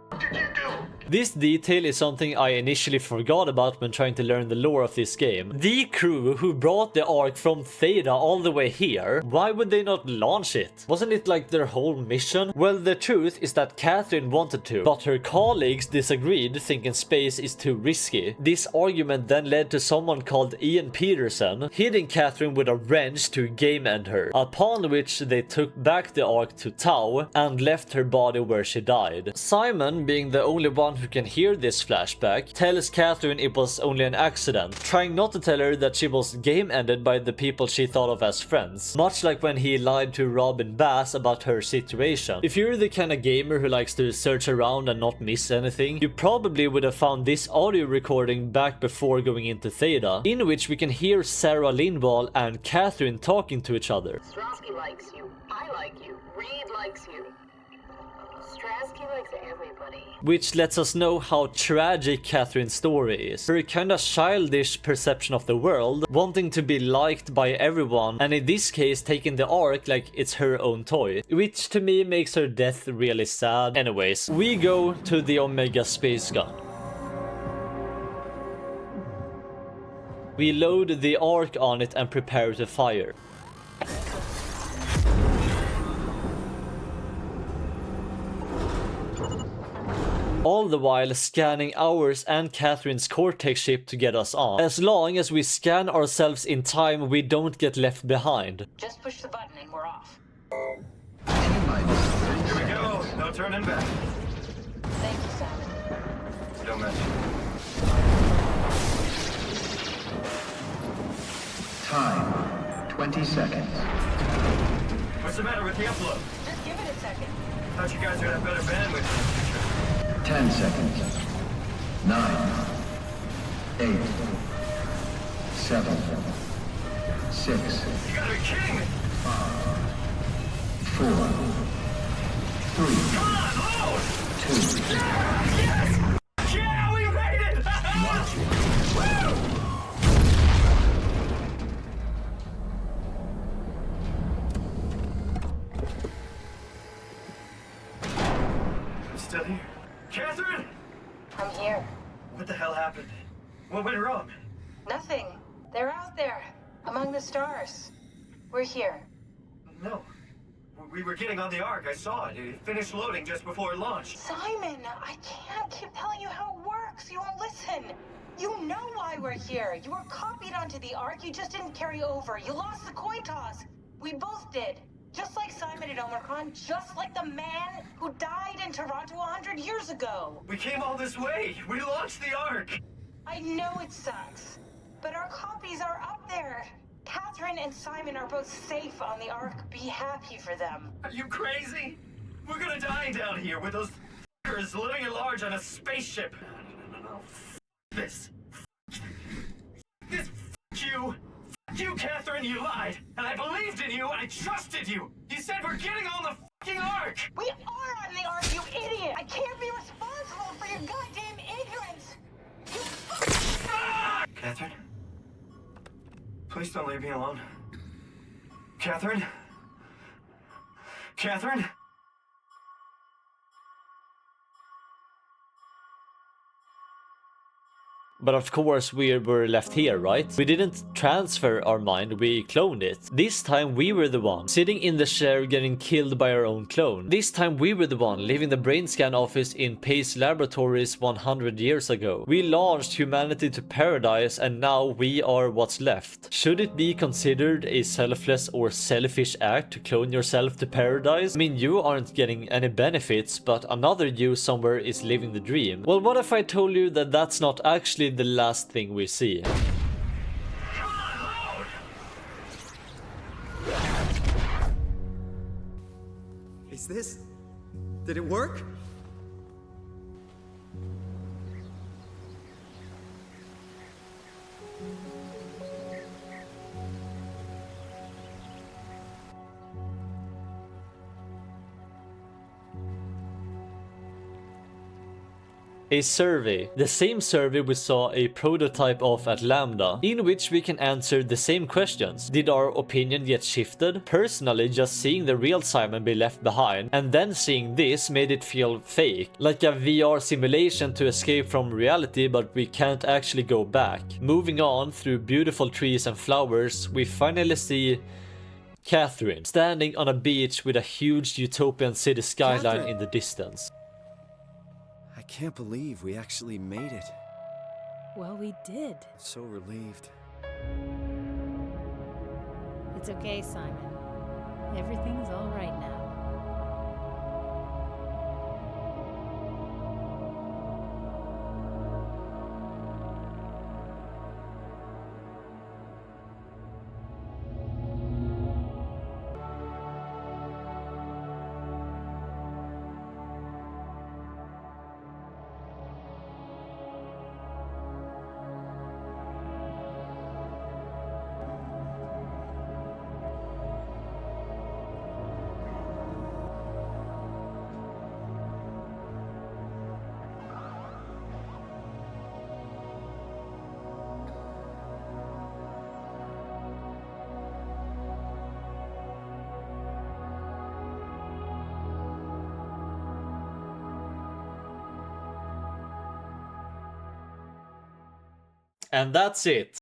What did you do? This detail is something I initially forgot about when trying to learn the lore of this game. The crew who brought the Ark from Theta all the way here, why would they not launch it? Wasn't it like their whole mission? Well, the truth is that Catherine wanted to, but her colleagues disagreed, thinking space is too risky. This argument then led to someone called Ian Peterson hitting Catherine with a wrench to game end her, upon which they took back the Ark to Tau and left her body where she died. Simon, being the only one who can hear this flashback, tells Catherine it was only an accident, trying not to tell her that she was game ended by the people she thought of as friends, much like when he lied to Robin Bass about her situation. If you're the kind of gamer who likes to search around and not miss anything, you probably would have found this audio recording back before going into Theta, in which we can hear Sarah Lindvall and Catherine talking to each other. Strasky likes you. I like you. Reed likes you. Strasky likes everybody. Which lets us know how tragic Catherine's story is. Her kinda childish perception of the world, wanting to be liked by everyone, and in this case taking the Ark like it's her own toy. Which to me makes her death really sad. Anyways, we go to the Omega space gun. We load the Ark on it and prepare to fire. All the while scanning ours and Catherine's Cortex ship to get us on. As long as we scan ourselves in time, we don't get left behind. Just push the button and we're off. Here we go. No turning back. Thank you, Simon. Don't mention. Time, 20 seconds. What's the matter with the upload? Just give it a second. Thought you guys would have better bandwidth. 10 seconds. 9, 8, 7, 6. You gotta be kidding me! 5, 4, 3, Come on, load! 2. Yes! Yeah, we made it! Woo! I'm still here. Catherine! I'm here. What the hell happened? What went wrong? Nothing. They're out there, among the stars. We're here. No. We were getting on the Ark. I saw it. It finished loading just before it launched. Simon, I can't keep telling you how it works. You won't listen. You know why we're here. You were copied onto the Ark. You just didn't carry over. You lost the coin toss. We both did. Just like Simon at Omicron, just like the man who died in Toronto 100 years ago. We came all this way. We launched the Ark. I know it sucks, but our copies are up there. Catherine and Simon are both safe on the Ark. Be happy for them. Are you crazy? We're gonna die down here with those f***ers living at large on a spaceship. No. F*** this. F*** this. F*** you. F*** you, Catherine. You lied. And I believed in you. I trusted you. You said we're getting on the f***ing Ark. We are on the Ark, you idiot. I can't be responsible for your goddamn ignorance. You Catherine? Please don't leave me alone. Catherine? Catherine? But of course we were left here, right? We didn't transfer our mind, we cloned it. This time we were the one, sitting in the chair getting killed by our own clone. This time we were the one, leaving the brain scan office in Pace Laboratories 100 years ago. We launched humanity to paradise and now we are what's left. Should it be considered a selfless or selfish act to clone yourself to paradise? I mean, you aren't getting any benefits, but another you somewhere is living the dream. Well, what if I told you that that's not actually the last thing we see? Is this... Did it work? a survey. The same survey we saw a prototype of at Lambda, in which we can answer the same questions. Did our opinion get shifted? Personally, just seeing the real Simon be left behind, and then seeing this made it feel fake. Like a VR simulation to escape from reality, but we can't actually go back. Moving on through beautiful trees and flowers, we finally see Catherine standing on a beach with a huge utopian city skyline in the distance. I can't believe we actually made it. Well, we did. So relieved. It's okay, Simon. Everything's all right now. And that's it.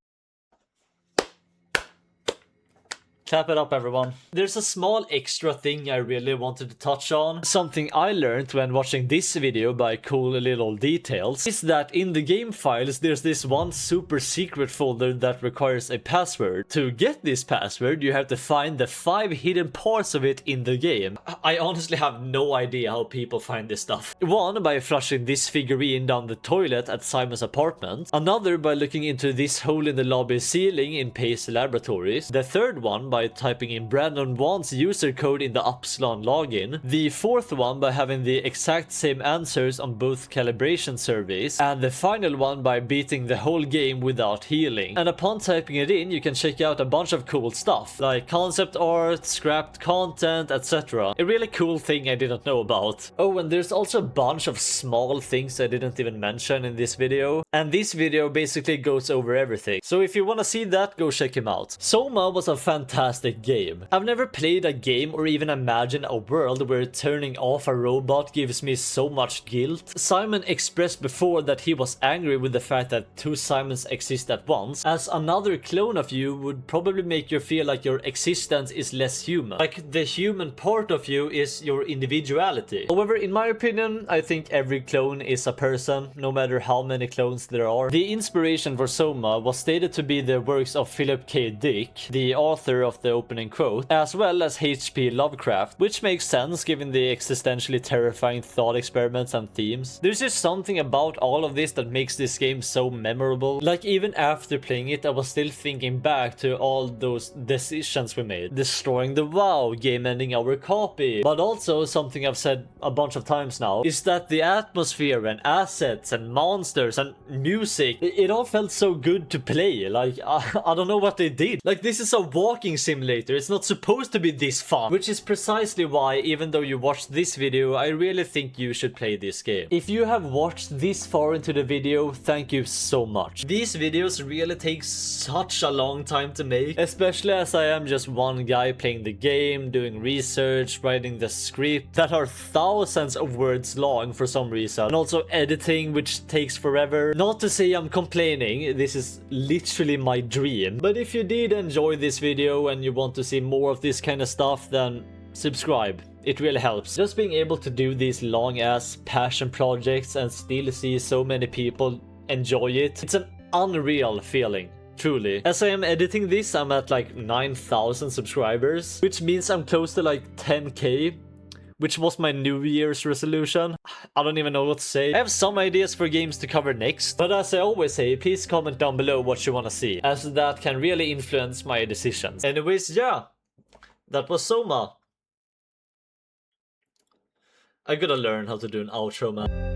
Clap it up, everyone. There's a small extra thing I really wanted to touch on. Something I learned when watching this video by Cool Little Details is that in the game files there's this one super secret folder that requires a password. To get this password, you have to find the 5 hidden parts of it in the game. I honestly have no idea how people find this stuff. One, by flushing this figurine down the toilet at Simon's apartment. Another, by looking into this hole in the lobby ceiling in Pace Laboratories. The third one, by typing in Brandon Wan's user code in the Upsilon login. The fourth one, by having the exact same answers on both calibration surveys. And the final one, by beating the whole game without healing. And upon typing it in, you can check out a bunch of cool stuff, like concept art, scrapped content, etc. A really cool thing I didn't know about. Oh, and there's also a bunch of small things I didn't even mention in this video. And this video basically goes over everything. So if you want to see that, go check him out. Soma was a fantastic game. I've never played a game or even imagined a world where turning off a robot gives me so much guilt. Simon expressed before that he was angry with the fact that 2 Simons exist at once, as another clone of you would probably make you feel like your existence is less human. Like the human part of you is your individuality. However, in my opinion, I think every clone is a person, no matter how many clones there are. The inspiration for Soma was stated to be the works of Philip K. Dick, the author of the opening quote, as well as H.P. Lovecraft, which makes sense given the existentially terrifying thought experiments and themes. There's just something about all of this that makes this game so memorable. Like even after playing it, I was still thinking back to all those decisions we made. Destroying the WoW, game ending our copy. But also something I've said a bunch of times now, is that the atmosphere and assets and monsters and music, it all felt so good to play. Like, I don't know what they did. Like, this is a walking simulator. It's not supposed to be this fun, which is precisely why, even though you watched this video, I really think you should play this game. If you have watched this far into the video, thank you so much. These videos really take such a long time to make, especially as I am just one guy playing the game, doing research, writing the script that are thousands of words long for some reason, and also editing, which takes forever. Not to say I'm complaining, this is literally my dream, but if you did enjoy this video and you want to see more of this kind of stuff, then subscribe. It really helps. Just being able to do these long ass passion projects and still see so many people enjoy it, it's an unreal feeling. Truly. As I am editing this, I'm at like 9,000 subscribers, which means I'm close to like 10k, which was my New Year's resolution. I don't even know what to say. I have some ideas for games to cover next, but as I always say, please comment down below what you want to see, as that can really influence my decisions. Anyways, yeah, that was Soma. I gotta learn how to do an outro, man.